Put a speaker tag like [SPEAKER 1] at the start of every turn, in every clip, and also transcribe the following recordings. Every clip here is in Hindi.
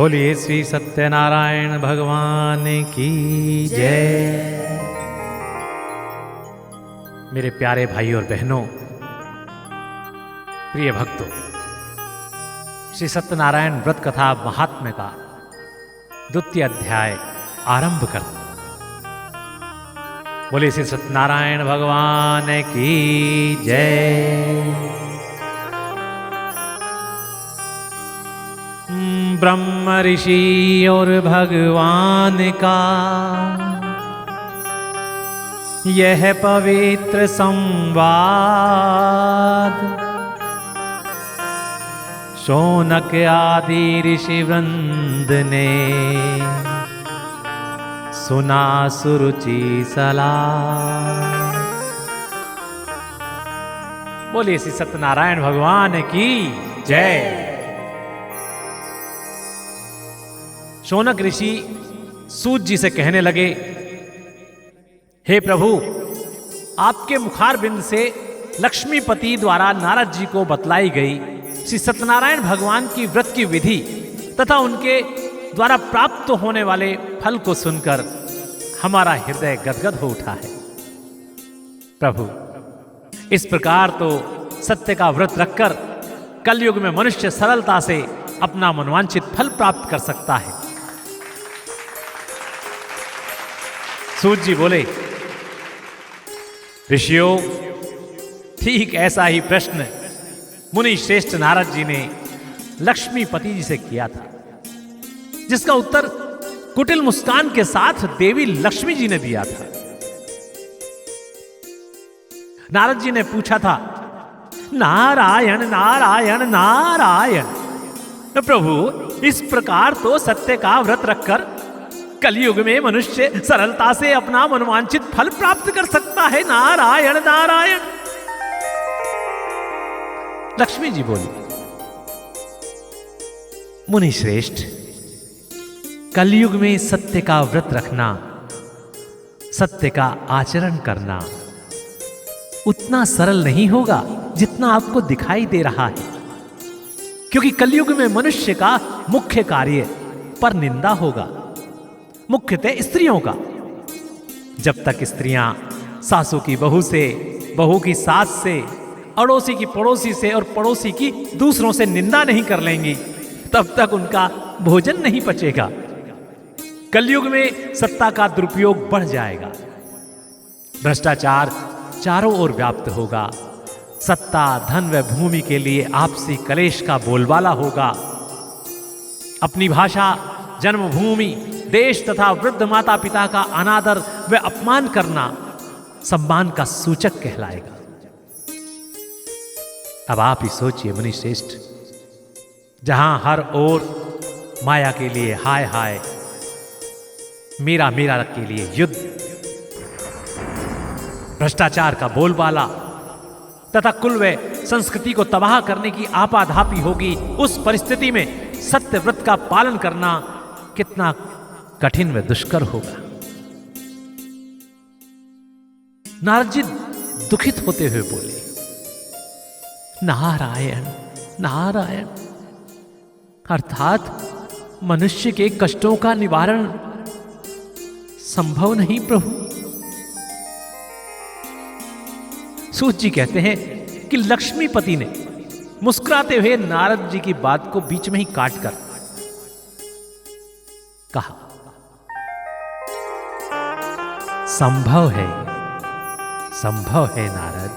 [SPEAKER 1] बोलिए श्री सत्यनारायण भगवान की जय। मेरे प्यारे भाई और बहनों, प्रिय भक्तों, श्री सत्यनारायण व्रत कथा महात्म्य का द्वितीय अध्याय आरंभ करते। बोले श्री सत्यनारायण भगवान की जय। ब्रह्म ऋषि और भगवान का यह पवित्र संवाद शौनक आदि ऋषि वृंद ने सुना सुरुचि सलाह। बोलिए श्री सत्यनारायण भगवान की जय। शौनक ऋषि सूत जी से कहने लगे, हे प्रभु, आपके मुखारबिंद से लक्ष्मीपति द्वारा नारद जी को बतलाई गई श्री सत्यनारायण भगवान की व्रत की विधि तथा उनके द्वारा प्राप्त होने वाले फल को सुनकर हमारा हृदय गदगद हो उठा है। प्रभु, इस प्रकार तो सत्य का व्रत रखकर कलयुग में मनुष्य सरलता से अपना मनवांछित फल प्राप्त कर सकता है। सूत जी बोले, ऋषियों, ठीक ऐसा ही प्रश्न मुनि श्रेष्ठ नारद जी ने लक्ष्मीपति जी से किया था, जिसका उत्तर कुटिल मुस्कान के साथ देवी लक्ष्मी जी ने दिया था। नारद जी ने पूछा था, नारायण नारायण नारायण, प्रभु, इस प्रकार तो सत्य का व्रत रखकर कलयुग में मनुष्य सरलता से अपना मनवांछित फल प्राप्त कर सकता है। नारायण नारायण। लक्ष्मी जी बोली, मुनि श्रेष्ठ, कलयुग में सत्य का व्रत रखना, सत्य का आचरण करना उतना सरल नहीं होगा जितना आपको दिखाई दे रहा है, क्योंकि कलयुग में मनुष्य का मुख्य कार्य पर निंदा होगा, मुख्यतः स्त्रियों का। जब तक स्त्रियां सासू की बहू से, बहू की सास से, अड़ोसी की पड़ोसी से और पड़ोसी की दूसरों से निंदा नहीं कर लेंगी, तब तक उनका भोजन नहीं पचेगा। कलयुग में सत्ता का दुरुपयोग बढ़ जाएगा, भ्रष्टाचार चारों ओर व्याप्त होगा, सत्ता, धन व भूमि के लिए आपसी कलेश का बोलबाला होगा। अपनी भाषा, जन्मभूमि, देश तथा वृद्ध माता पिता का अनादर व अपमान करना सम्मान का सूचक कहलाएगा। अब आप ही सोचिए मुनि श्रेष्ठ, जहां हर ओर माया के लिए हाय हाय, मेरा मेरा के लिए युद्ध, भ्रष्टाचार का बोलबाला तथा कुल व संस्कृति को तबाह करने की आपाधापी होगी, उस परिस्थिति में सत्य व्रत का पालन करना कितना कठिन व दुष्कर होगा। नारद जी दुखित होते हुए बोले, नारायण नारायण, अर्थात मनुष्य के कष्टों का निवारण संभव नहीं प्रभु। सूत जी कहते हैं कि लक्ष्मीपति ने मुस्कुराते हुए नारद जी की बात को बीच में ही काटकर कहा, संभव है नारद।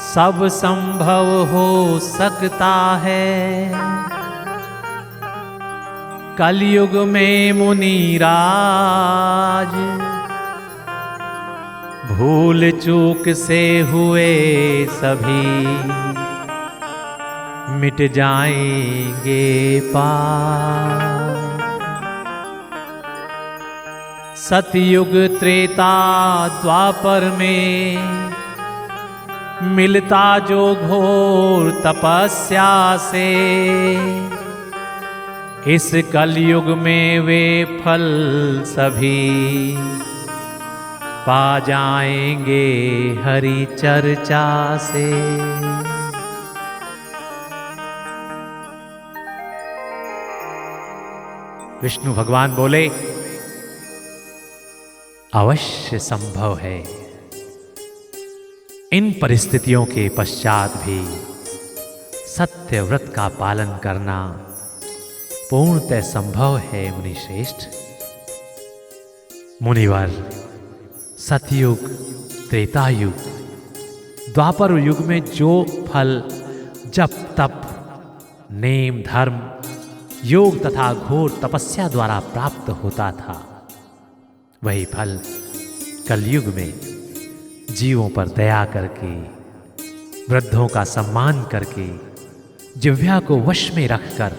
[SPEAKER 1] सब संभव हो सकता है कलयुग में मुनिराज, भूल चूक से हुए सभी मिट जाएंगे पार। सतयुग त्रेता द्वापर में मिलता जो घोर तपस्या से, इस कलयुग में वे फल सभी पा जाएंगे हरि चर्चा से। विष्णु भगवान बोले, अवश्य संभव है। इन परिस्थितियों के पश्चात भी सत्य व्रत का पालन करना पूर्णतः संभव है मुनि श्रेष्ठ। मुनिवर, सतयुग, त्रेता युग, द्वापर युग में जो फल जप तप, नेम धर्म, योग तथा घोर तपस्या द्वारा प्राप्त होता था, वही फल कलयुग में जीवों पर दया करके, वृद्धों का सम्मान करके, जिह्वा को वश में रखकर,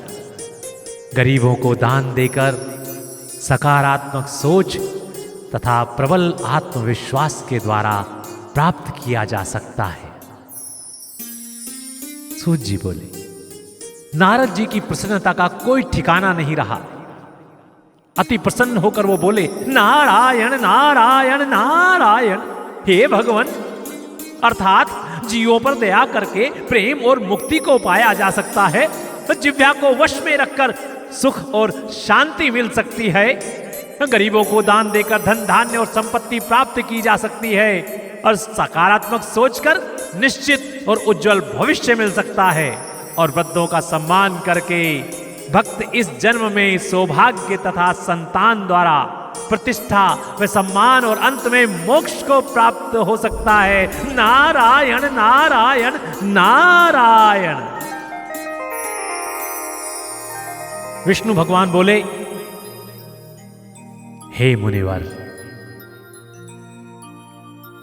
[SPEAKER 1] गरीबों को दान देकर, सकारात्मक सोच तथा प्रबल आत्मविश्वास के द्वारा प्राप्त किया जा सकता है। सूत जी बोले, नारद जी की प्रसन्नता का कोई ठिकाना नहीं रहा। अति प्रसन्न होकर वो बोले, नारायण नारायण नारायण। हे भगवान, अर्थात जीवों पर दया करके प्रेम और मुक्ति को पाया जा सकता है, जिह्वा को वश में रखकर सुख और शांति मिल सकती है, गरीबों को दान देकर धन धान्य और संपत्ति प्राप्त की जा सकती है, और सकारात्मक सोचकर निश्चित और उज्जवल भविष्य मिल सकता है, और वृद्धों का सम्मान करके भक्त इस जन्म में सौभाग्य तथा संतान द्वारा प्रतिष्ठा व सम्मान और अंत में मोक्ष को प्राप्त हो सकता है। नारायण नारायण नारायण। विष्णु भगवान बोले, हे मुनिवर,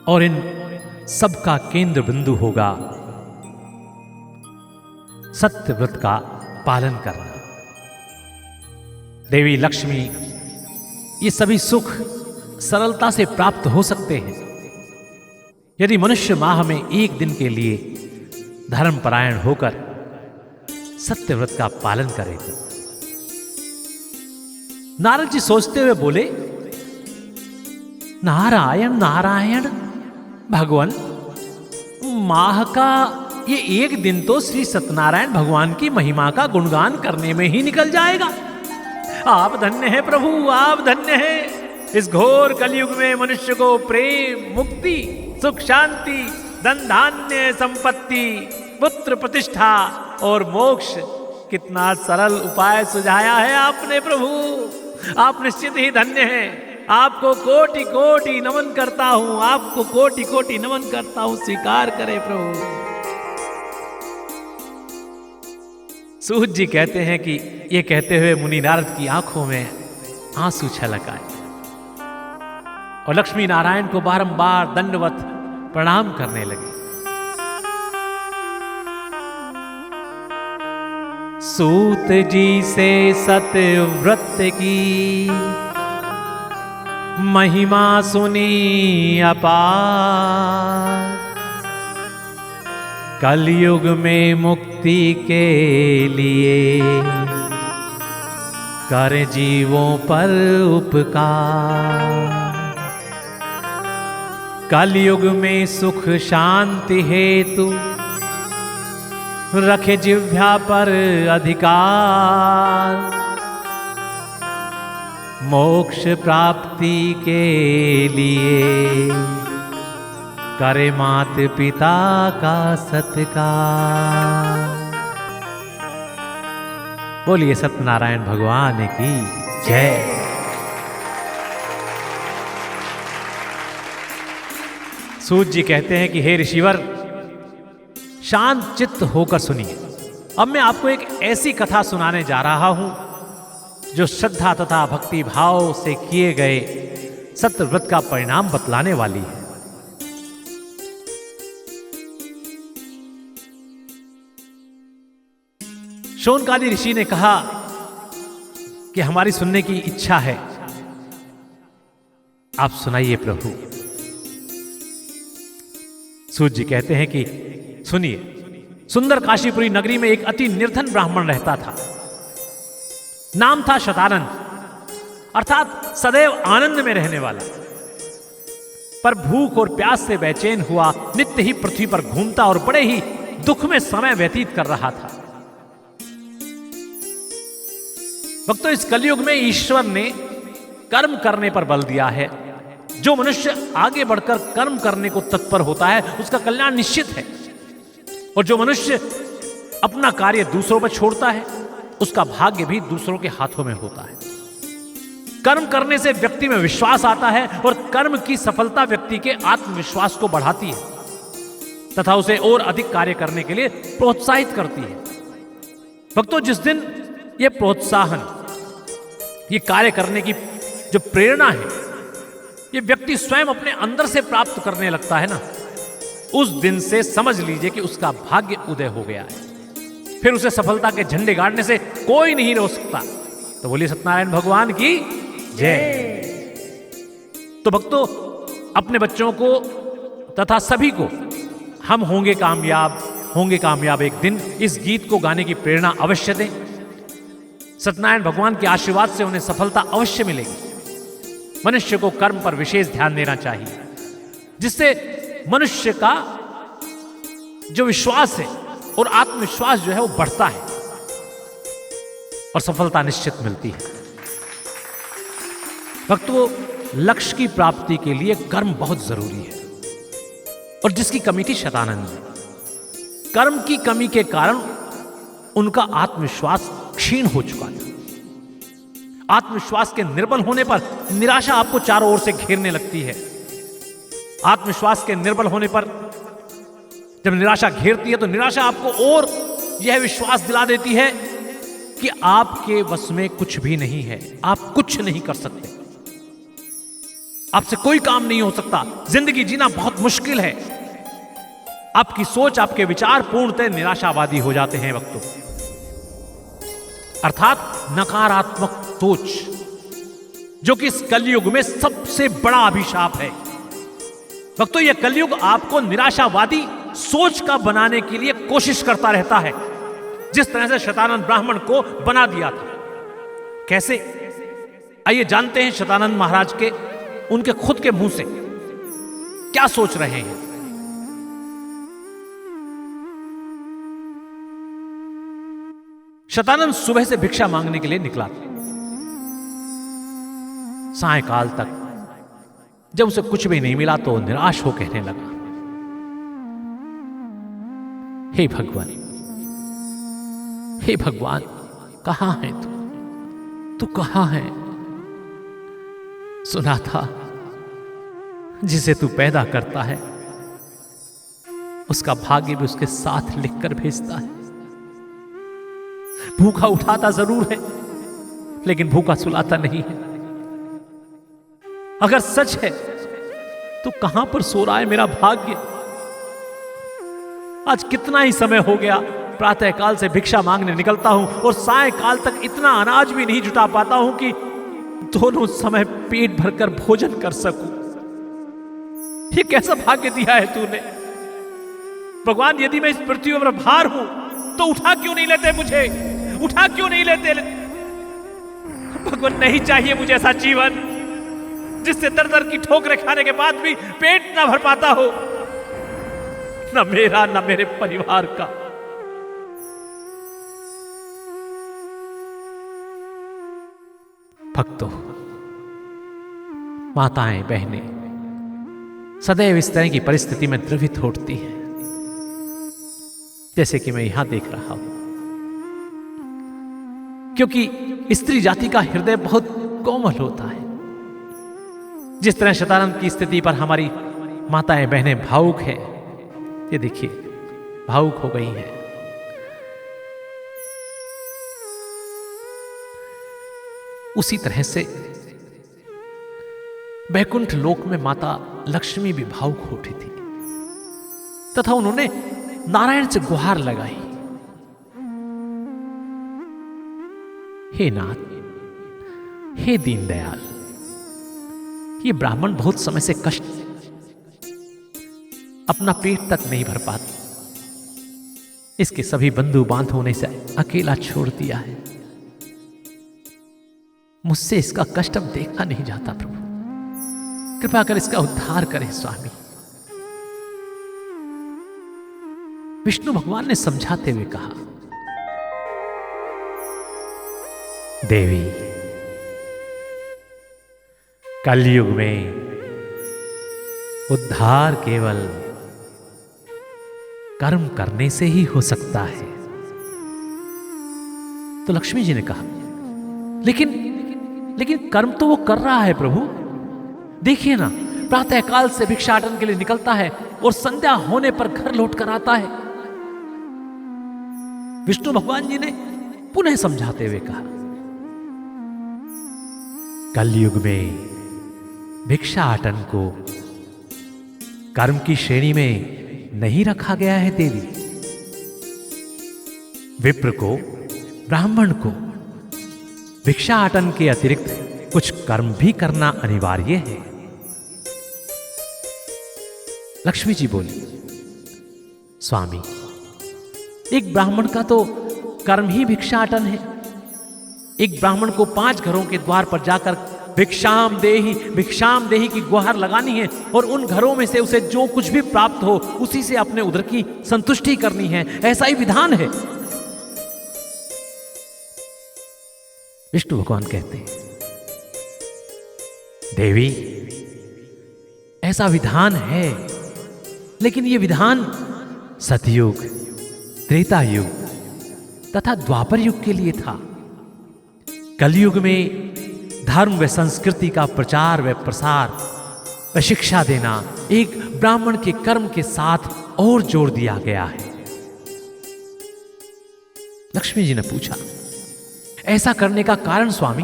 [SPEAKER 1] और इन सबका केंद्र बिंदु होगा सत्य व्रत का पालन करना। देवी लक्ष्मी, ये सभी सुख सरलता से प्राप्त हो सकते हैं यदि मनुष्य माह में एक दिन के लिए धर्मपरायण होकर सत्य व्रत का पालन करे। नारद जी सोचते हुए बोले, नारायण नारायण भगवान, माह का ये एक दिन तो श्री सत्यनारायण भगवान की महिमा का गुणगान करने में ही निकल जाएगा। आप धन्य हैं प्रभु, आप धन्य हैं। इस घोर कलयुग में मनुष्य को प्रेम, मुक्ति, सुख, शांति, धन धान्य, संपत्ति, पुत्र प्रतिष्ठा और मोक्ष, कितना सरल उपाय सुझाया है आपने प्रभु। आप निश्चित ही धन्य हैं। आपको कोटि कोटि नमन करता हूं, आपको कोटि कोटि नमन करता हूं, स्वीकार करे प्रभु। सूत जी कहते हैं कि ये कहते हुए मुनि नारद की आंखों में आंसू छलक आए और लक्ष्मी नारायण को बारंबार दंडवत प्रणाम करने लगे। सूत जी से सत्य व्रत की महिमा सुनी अपार, कलयुग में मुक्ति के लिए कर जीवों पर उपकार। कलयुग में सुख शांति हेतु रखे जिह्वा पर अधिकार, मोक्ष प्राप्ति के लिए करे मात पिता का सत्कार। बोलिए सत्यनारायण भगवान की जय। सूत जी कहते हैं कि हे ऋषिवर, शांत चित्त होकर सुनिए। अब मैं आपको एक ऐसी कथा सुनाने जा रहा हूं जो श्रद्धा तथा भक्ति भाव से किए गए सत्य व्रत का परिणाम बतलाने वाली है। शौनकादि ऋषि ने कहा कि हमारी सुनने की इच्छा है, आप सुनाइए प्रभु। सूत जी कहते हैं कि सुनिए। सुंदर काशीपुरी नगरी में एक अति निर्धन ब्राह्मण रहता था। नाम था शतानंद, अर्थात सदैव आनंद में रहने वाला। पर भूख और प्यास से बेचैन हुआ नित्य ही पृथ्वी पर घूमता और बड़े ही दुख में समय व्यतीत कर रहा था। भक्तों, इस कलयुग में ईश्वर ने कर्म करने पर बल दिया है। जो मनुष्य आगे बढ़कर कर्म करने को तत्पर होता है उसका कल्याण निश्चित है, और जो मनुष्य अपना कार्य दूसरों पर छोड़ता है उसका भाग्य भी दूसरों के हाथों में होता है। कर्म करने से व्यक्ति में विश्वास आता है और कर्म की सफलता व्यक्ति के आत्मविश्वास को बढ़ाती है तथा उसे और अधिक कार्य करने के लिए प्रोत्साहित करती है। भक्तों, जिस दिन यह प्रोत्साहन, ये कार्य करने की जो प्रेरणा है, ये व्यक्ति स्वयं अपने अंदर से प्राप्त करने लगता है ना, उस दिन से समझ लीजिए कि उसका भाग्य उदय हो गया है। फिर उसे सफलता के झंडे गाड़ने से कोई नहीं रोक सकता। तो बोलिए सत्यनारायण भगवान की जय। तो भक्तों, अपने बच्चों को तथा सभी को हम होंगे कामयाब एक दिन, इस गीत को गाने की प्रेरणा अवश्य दें। सत्यनारायण भगवान के आशीर्वाद से उन्हें सफलता अवश्य मिलेगी। मनुष्य को कर्म पर विशेष ध्यान देना चाहिए, जिससे मनुष्य का जो विश्वास है और आत्मविश्वास जो है वो बढ़ता है और सफलता निश्चित मिलती है। भक्तों, लक्ष्य की प्राप्ति के लिए कर्म बहुत जरूरी है, और जिसकी कमी थी शतानंद में, कर्म की कमी के कारण उनका आत्मविश्वास क्षीण हो चुका था। आत्मविश्वास के निर्बल होने पर निराशा आपको चारों ओर से घेरने लगती है। आत्मविश्वास के निर्बल होने पर जब निराशा घेरती है तो निराशा आपको और यह विश्वास दिला देती है कि आपके वश में कुछ भी नहीं है, आप कुछ नहीं कर सकते, आपसे कोई काम नहीं हो सकता, जिंदगी जीना बहुत मुश्किल है। आपकी सोच, आपके विचार पूर्णतः निराशावादी हो जाते हैं वक्तों, अर्थात नकारात्मक सोच, जो कि इस कलयुग में सबसे बड़ा अभिशाप है। भक्तों, यह कलयुग आपको निराशावादी सोच का बनाने के लिए कोशिश करता रहता है, जिस तरह से शतानंद ब्राह्मण को बना दिया था। कैसे? आइए जानते हैं शतानंद महाराज के उनके खुद के मुंह से क्या सोच रहे हैं। शतानंद सुबह से भिक्षा मांगने के लिए निकला। सायंकाल तक जब उसे कुछ भी नहीं मिला तो निराश हो कहने लगा, हे भगवान, हे भगवान, कहां है तू? तू कहां है? सुना था जिसे तू पैदा करता है उसका भाग्य भी उसके साथ लिखकर भेजता है। भूखा उठाता जरूर है लेकिन भूखा सुलाता नहीं है। अगर सच है तो कहां पर सो रहा है मेरा भाग्य? आज कितना ही समय हो गया, प्रातःकाल से भिक्षा मांगने निकलता हूं और सायंकाल तक इतना अनाज भी नहीं जुटा पाता हूं कि दोनों समय पेट भरकर भोजन कर सकूं। ये कैसा भाग्य दिया है तूने? भगवान, यदि मैं इस पृथ्वी पर भार हूं तो उठा क्यों नहीं लेते मुझे? उठा क्यों नहीं लेते? भगवान, नहीं चाहिए मुझे ऐसा जीवन जिससे दर दर की ठोकरें खाने के बाद भी पेट ना भर पाता हो, न मेरा न मेरे परिवार का। भक्तों, माताएं बहनें सदैव इस तरह की परिस्थिति में द्रवित होती हैं, जैसे कि मैं यहां देख रहा हूं, क्योंकि स्त्री जाति का हृदय बहुत कोमल होता है। जिस तरह शतानंद की स्थिति पर हमारी माताएं बहनें भावुक है, ये देखिए भावुक हो गई हैं। उसी तरह से बैकुंठ लोक में माता लक्ष्मी भी भावुक हो उठी थी तथा उन्होंने नारायण से गुहार लगाई, हे नाथ, हे दीनदयाल, ये ब्राह्मण बहुत समय से कष्ट, अपना पेट तक नहीं भर पाता, इसके सभी बंधु बांधवों ने इसे अकेला छोड़ दिया है। मुझसे इसका कष्ट अब देखा नहीं जाता प्रभु। कृपा कर इसका उद्धार करें स्वामी। विष्णु भगवान ने समझाते हुए कहा, देवी, कलयुग में उद्धार केवल कर्म करने से ही हो सकता है। तो लक्ष्मी जी ने कहा, लेकिन कर्म तो वो कर रहा है प्रभु। देखिए ना, प्रातःकाल से भिक्षाटन के लिए निकलता है और संध्या होने पर घर लौट कर आता है। विष्णु भगवान जी ने पुनः समझाते हुए कहा, कलयुग में भिक्षाटन को कर्म की श्रेणी में नहीं रखा गया है देवी। विप्र को, ब्राह्मण को भिक्षाटन के अतिरिक्त कुछ कर्म भी करना अनिवार्य है। लक्ष्मी जी बोली, स्वामी, एक ब्राह्मण का तो कर्म ही भिक्षाटन है। एक ब्राह्मण को 5 घरों के द्वार पर जाकर भिक्षाम देही की गुहार लगानी है और उन घरों में से उसे जो कुछ भी प्राप्त हो उसी से अपने उदर की संतुष्टि करनी है। ऐसा ही विधान है। विष्णु भगवान कहते हैं, देवी, ऐसा विधान है, लेकिन यह विधान सतयुग, त्रेता युग तथा द्वापर युग के लिए था। कलयुग में धर्म व संस्कृति का प्रचार व प्रसार व शिक्षा देना एक ब्राह्मण के कर्म के साथ और जोड़ दिया गया है। लक्ष्मी जी ने पूछा, ऐसा करने का कारण स्वामी?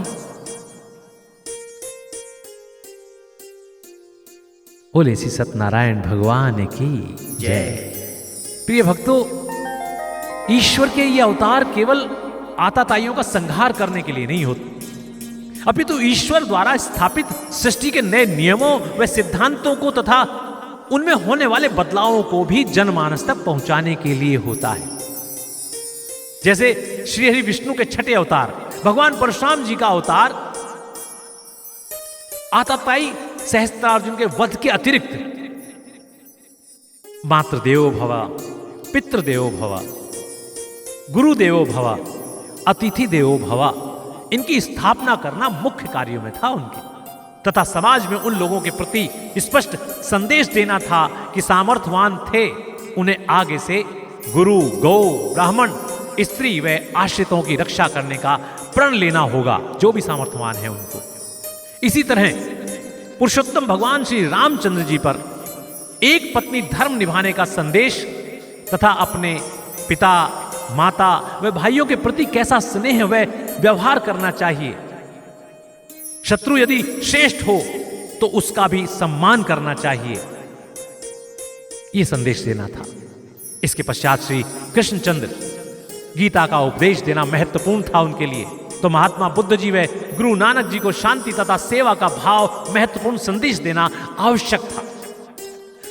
[SPEAKER 1] बोले श्री सत्यनारायण भगवान की जय। प्रिय भक्तों, ईश्वर के ये अवतार केवल आताताइयों का संहार करने के लिए नहीं होते, अपितु ईश्वर द्वारा स्थापित सृष्टि के नए नियमों व सिद्धांतों को तथा उनमें होने वाले बदलावों को भी जनमानस तक पहुंचाने के लिए होता है। जैसे श्री हरि विष्णु के 6ठे अवतार भगवान परशुराम जी का अवतार आताताई सहस्त्रार्जुन के वध के अतिरिक्त मातृदेवो भव, पितृदेवो भव, गुरुदेवो भव, अतिथि देवो भव, इनकी स्थापना करना मुख्य कार्यों में था उनके, तथा समाज में उन लोगों के प्रति स्पष्ट संदेश देना था कि सामर्थ्यवान थे, उन्हें आगे से गुरु, गौ, ब्राह्मण, स्त्री व आश्रितों की रक्षा करने का प्रण लेना होगा, जो भी सामर्थ्यवान है उनको। इसी तरह पुरुषोत्तम भगवान श्री रामचंद्र जी पर एक पत्नी धर्म निभाने का संदेश तथा अपने पिता, माता व भाइयों के प्रति कैसा स्नेह व व्यवहार करना चाहिए, शत्रु यदि श्रेष्ठ हो तो उसका भी सम्मान करना चाहिए, यह संदेश देना था। इसके पश्चात श्री कृष्णचंद्र गीता का उपदेश देना महत्वपूर्ण था उनके लिए, तो महात्मा बुद्ध जी व गुरु नानक जी को शांति तथा सेवा का भाव महत्वपूर्ण संदेश देना आवश्यक था।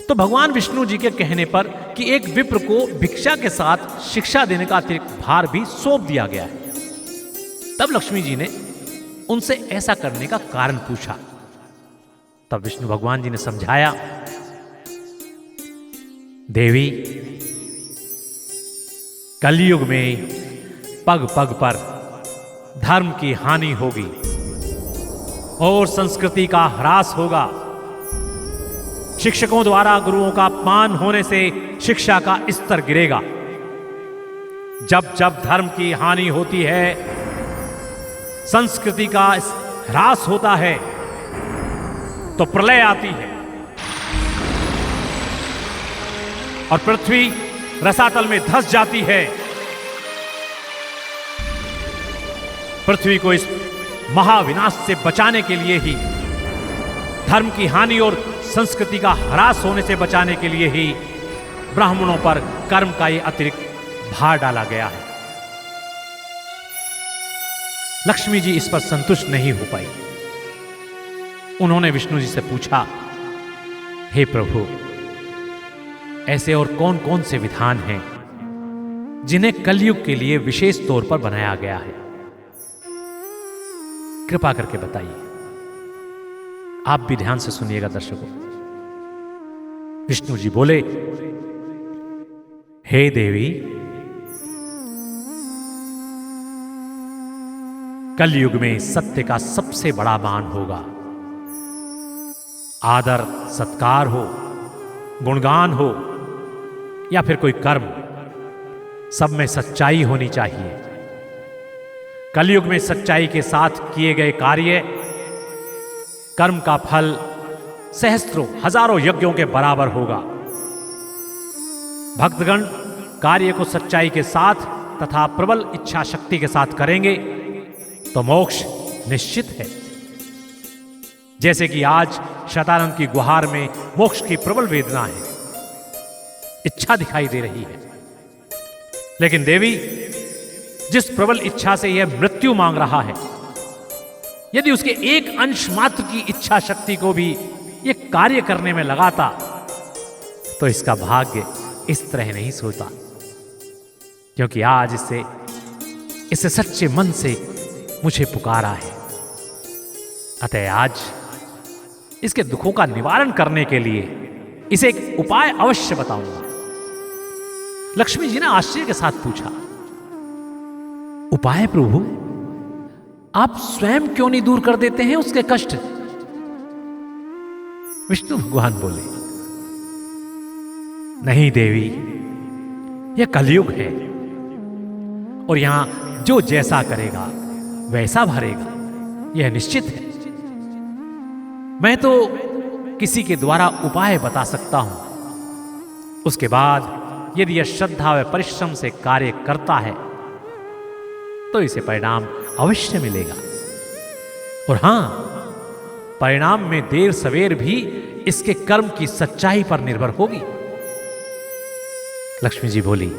[SPEAKER 1] तो भगवान विष्णु जी के कहने पर कि एक विप्र को भिक्षा के साथ शिक्षा देने का अतिरिक्त भार भी सौंप दिया गया है, तब लक्ष्मी जी ने उनसे ऐसा करने का कारण पूछा। तब विष्णु भगवान जी ने समझाया, देवी, कलयुग में पग पग पर धर्म की हानि होगी और संस्कृति का ह्रास होगा। शिक्षकों द्वारा गुरुओं का अपमान होने से शिक्षा का स्तर गिरेगा। जब जब धर्म की हानि होती है, संस्कृति का ह्रास होता है, तो प्रलय आती है और पृथ्वी रसातल में धंस जाती है। पृथ्वी को इस महाविनाश से बचाने के लिए ही, धर्म की हानि और संस्कृति का ह्रास होने से बचाने के लिए ही ब्राह्मणों पर कर्म का ये अतिरिक्त भार डाला गया है। लक्ष्मी जी इस पर संतुष्ट नहीं हो पाई। उन्होंने विष्णु जी से पूछा, हे प्रभु, ऐसे और कौन कौन से विधान हैं जिन्हें कलयुग के लिए विशेष तौर पर बनाया गया है? कृपा करके बताइए। आप भी ध्यान से सुनिएगा दर्शकों। विष्णु जी बोले, हे देवी, कलयुग में सत्य का सबसे बड़ा मान होगा। आदर सत्कार हो, गुणगान हो या फिर कोई कर्म, सब में सच्चाई होनी चाहिए। कलयुग में सच्चाई के साथ किए गए कार्य, कर्म का फल सहस्त्रों हजारों यज्ञों के बराबर होगा। भक्तगण कार्य को सच्चाई के साथ तथा प्रबल इच्छा शक्ति के साथ करेंगे तो मोक्ष निश्चित है। जैसे कि आज शतानंद की गुहार में मोक्ष की प्रबल वेदना है, इच्छा दिखाई दे रही है। लेकिन देवी, जिस प्रबल इच्छा से यह मृत्यु मांग रहा है, यदि उसके एक अंश मात्र की इच्छा शक्ति को भी यह कार्य करने में लगाता तो इसका भाग्य इस तरह नहीं सोता। क्योंकि आज इसे सच्चे मन से मुझे पुकारा है। अतः आज इसके दुखों का निवारण करने के लिए इसे एक उपाय अवश्य बताऊंगा। लक्ष्मी जी ने आश्चर्य के साथ पूछा, उपाय प्रभु? आप स्वयं क्यों नहीं दूर कर देते हैं उसके कष्ट? विष्णु भगवान बोले, नहीं देवी, यह कलयुग है और यहां जो जैसा करेगा वैसा भरेगा, यह निश्चित है। मैं तो किसी के द्वारा उपाय बता सकता हूं, उसके बाद यदि यह श्रद्धा व परिश्रम से कार्य करता है तो इसे परिणाम अवश्य मिलेगा। और हां, परिणाम में देर सवेर भी इसके कर्म की सच्चाई पर निर्भर होगी। लक्ष्मी जी बोली,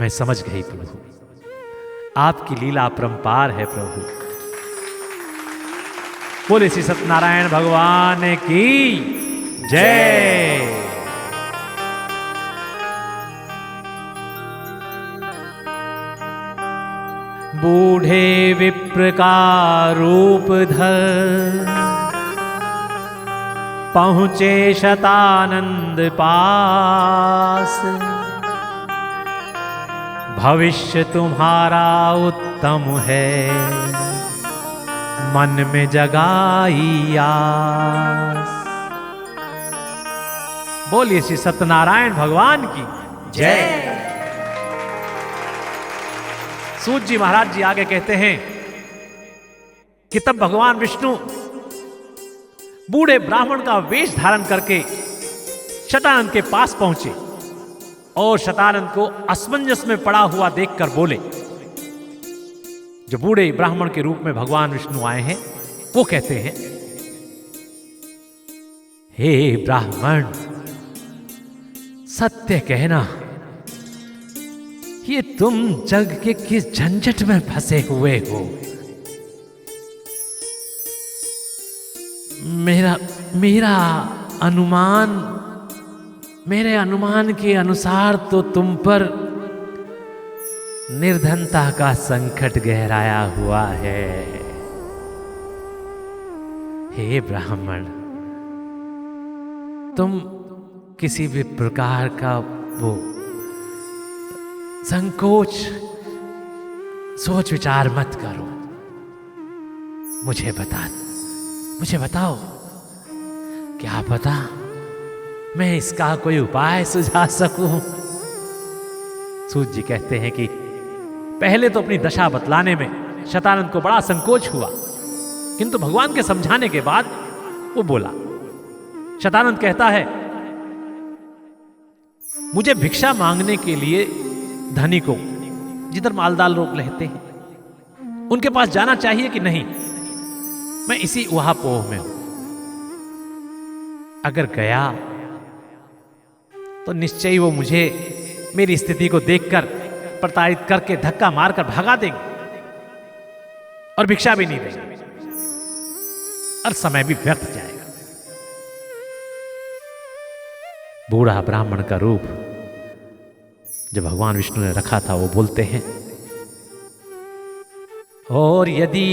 [SPEAKER 1] मैं समझ गई प्रभु, आपकी लीला अपरंपार है प्रभु। बोले श्री सत्यनारायण भगवान की जय। बूढ़े विप्र का रूप धर पहुंचे शतानंद पास। भविष्य तुम्हारा उत्तम है, मन में जगाई आस। बोलिए श्री सत्यनारायण भगवान की जय। सूत जी महाराज जी आगे कहते हैं कि तब भगवान विष्णु बूढ़े ब्राह्मण का वेश धारण करके शतानंद के पास पहुंचे और शतानंद को असमंजस में पड़ा हुआ देखकर बोले। जो बूढ़े ब्राह्मण के रूप में भगवान विष्णु आए हैं वो कहते हैं, हे ब्राह्मण, सत्य कहना, ये तुम जग के किस झंझट में फंसे हुए हो? मेरे अनुमान के अनुसार तो तुम पर निर्धनता का संकट गहराया हुआ है। हे ब्राह्मण, तुम किसी भी प्रकार का वो संकोच सोच विचार मत करो। मुझे बताओ, क्या पता मैं इसका कोई उपाय सुझा सकूं। सूत जी कहते हैं कि पहले तो अपनी दशा बतलाने में शतानंद को बड़ा संकोच हुआ, किंतु भगवान के समझाने के बाद वो बोला। शतानंद कहता है, मुझे भिक्षा मांगने के लिए धनी को, जिधर मालदार लोग रहते हैं, उनके पास जाना चाहिए कि नहीं? मैं इसी उहापोह में हूं। अगर गया तो निश्चय ही वो मुझे मेरी स्थिति को देखकर प्रताड़ित करके धक्का मारकर भगा देंगे और भिक्षा भी नहीं देंगे और समय भी व्यर्थ जाएगा। बूढ़ा ब्राह्मण का रूप जब भगवान विष्णु ने रखा था वो बोलते हैं, और यदि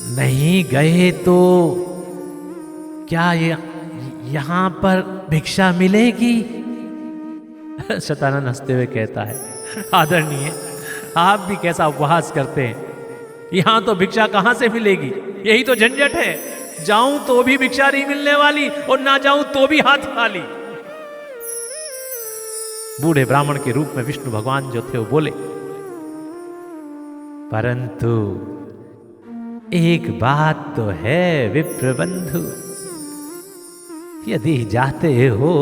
[SPEAKER 1] नहीं गए तो क्या यहां पर भिक्षा मिलेगी? शतानंद हंसते हुए कहता है, आदरणीय, आप भी कैसा उपहास करते हैं। यहां तो भिक्षा कहां से मिलेगी? यही तो झंझट है। जाऊं तो भी भिक्षा नहीं मिलने वाली और ना जाऊं तो भी हाथ खाली। बूढ़े ब्राह्मण के रूप में विष्णु भगवान जो थे वो बोले, परंतु एक बात तो है विप्र बंधु, यदि जाते हो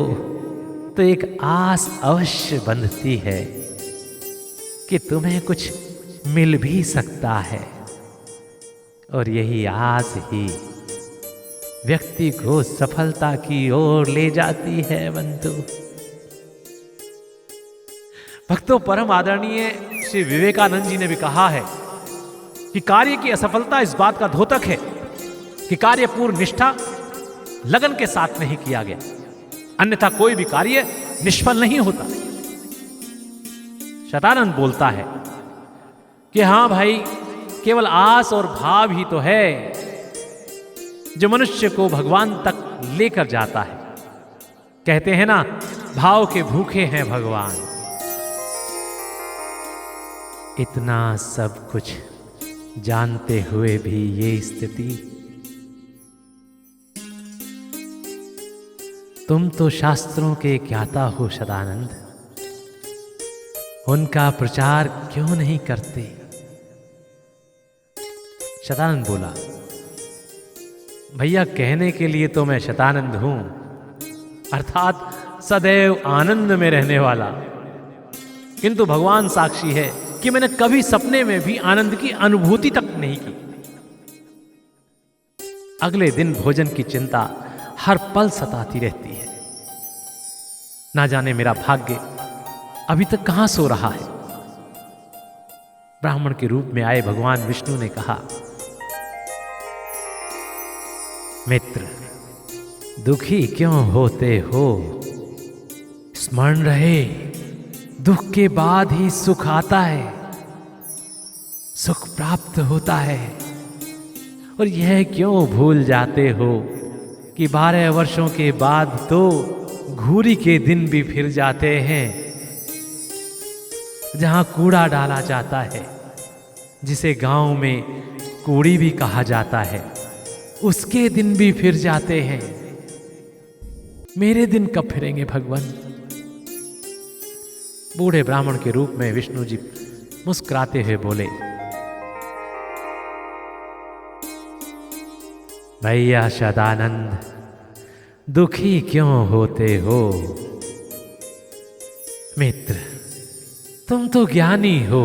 [SPEAKER 1] तो एक आस अवश्य बंधती है कि तुम्हें कुछ मिल भी सकता है, और यही आस ही व्यक्ति को सफलता की ओर ले जाती है बंधु। भक्तों, परम आदरणीय श्री विवेकानंद जी ने भी कहा है कि कार्य की असफलता इस बात का द्योतक है कि कार्य पूर्ण निष्ठा लगन के साथ नहीं किया गया, अन्यथा कोई भी कार्य निष्फल नहीं होता। शतानंद बोलता है कि हां भाई, केवल आस और भाव ही तो है जो मनुष्य को भगवान तक लेकर जाता है। कहते हैं ना, भाव के भूखे हैं भगवान। इतना सब कुछ जानते हुए भी ये स्थिति, तुम तो शास्त्रों के ज्ञाता हो सदानंद, उनका प्रचार क्यों नहीं करते? शतानंद बोला, भैया कहने के लिए तो मैं शतानंद हूं, अर्थात सदैव आनंद में रहने वाला, किंतु भगवान साक्षी है कि मैंने कभी सपने में भी आनंद की अनुभूति तक नहीं की। अगले दिन भोजन की चिंता हर पल सताती रहती है। ना जाने मेरा भाग्य अभी तक कहां सो रहा है। ब्राह्मण के रूप में आए भगवान विष्णु ने कहा, मित्र, दुखी क्यों होते हो? स्मरण रहे, दुख के बाद ही सुख आता है, सुख प्राप्त होता है। और यह क्यों भूल जाते हो कि 12 वर्षों के बाद तो घूरी के दिन भी फिर जाते हैं। जहां कूड़ा डाला जाता है, जिसे गांव में कूड़ी भी कहा जाता है, उसके दिन भी फिर जाते हैं। मेरे दिन कब फिरेंगे भगवान? बूढ़े ब्राह्मण के रूप में विष्णु जी मुस्कुराते हुए बोले, भैया सदानंद, दुखी क्यों होते हो? मित्र, तुम तो ज्ञानी हो,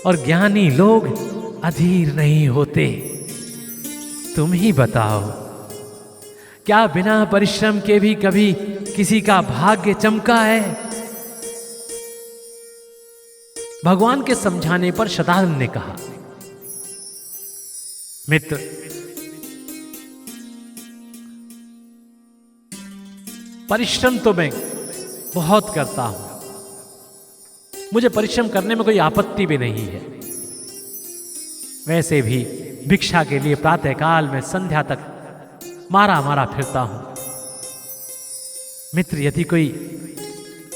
[SPEAKER 1] और ज्ञानी लोग अधीर नहीं होते। तुम ही बताओ, क्या बिना परिश्रम के भी कभी किसी का भाग्य चमका है? भगवान के समझाने पर शतानंद ने कहा, मित्र, परिश्रम तो मैं बहुत करता हूं, मुझे परिश्रम करने में कोई आपत्ति भी नहीं है। वैसे भी भिक्षा के लिए प्रातःकाल में संध्या तक मारा मारा फिरता हूं। मित्र, यदि कोई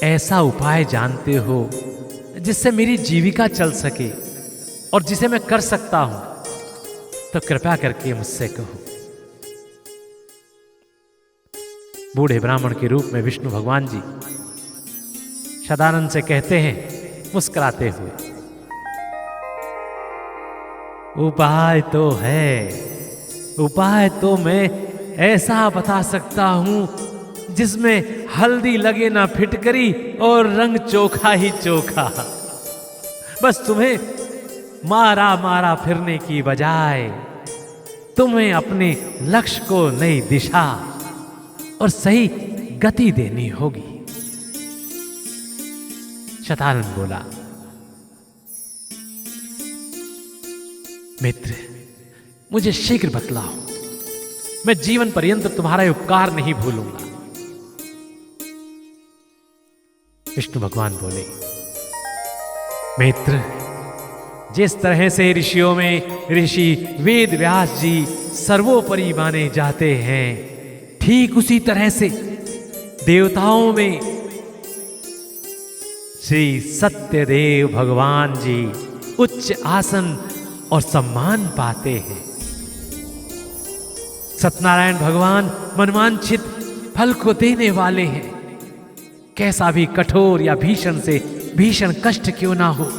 [SPEAKER 1] ऐसा उपाय जानते हो जिससे मेरी जीविका चल सके और जिसे मैं कर सकता हूं, तो कृपया करके मुझसे कहो। बूढ़े ब्राह्मण के रूप में विष्णु भगवान जी सदानंद से कहते हैं मुस्कुराते हुए, उपाय तो है, उपाय तो मैं ऐसा बता सकता हूं जिसमें हल्दी लगे ना फिटकरी और रंग चोखा ही चोखा। बस तुम्हें मारा मारा फिरने की बजाय तुम्हें अपने लक्ष्य को नई दिशा और सही गति देनी होगी। शतानंद बोला, मित्र, मुझे शीघ्र बतलाओ, मैं जीवन पर्यंत तुम्हारा उपकार नहीं भूलूंगा। विष्णु भगवान बोले, मित्र, जिस तरह से ऋषियों में ऋषि वेद व्यास जी सर्वोपरि माने जाते हैं, ठीक उसी तरह से देवताओं में श्री सत्यदेव भगवान जी उच्च आसन और सम्मान पाते हैं। सत्यनारायण भगवान मनवांछित फल को देने वाले हैं। कैसा भी कठोर या भीषण से भीषण कष्ट क्यों ना हो,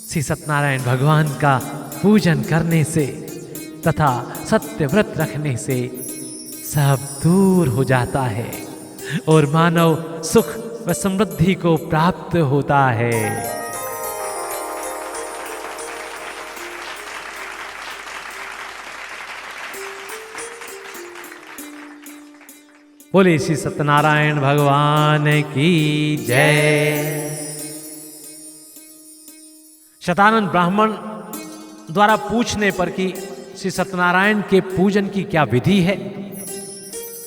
[SPEAKER 1] श्री सत्यनारायण भगवान का पूजन करने से तथा सत्य व्रत रखने से सब दूर हो जाता है और मानव सुख व समृद्धि को प्राप्त होता है। बोले श्री सत्यनारायण भगवान की जय। शतानंद ब्राह्मण द्वारा पूछने पर कि श्री सत्यनारायण के पूजन की क्या विधि है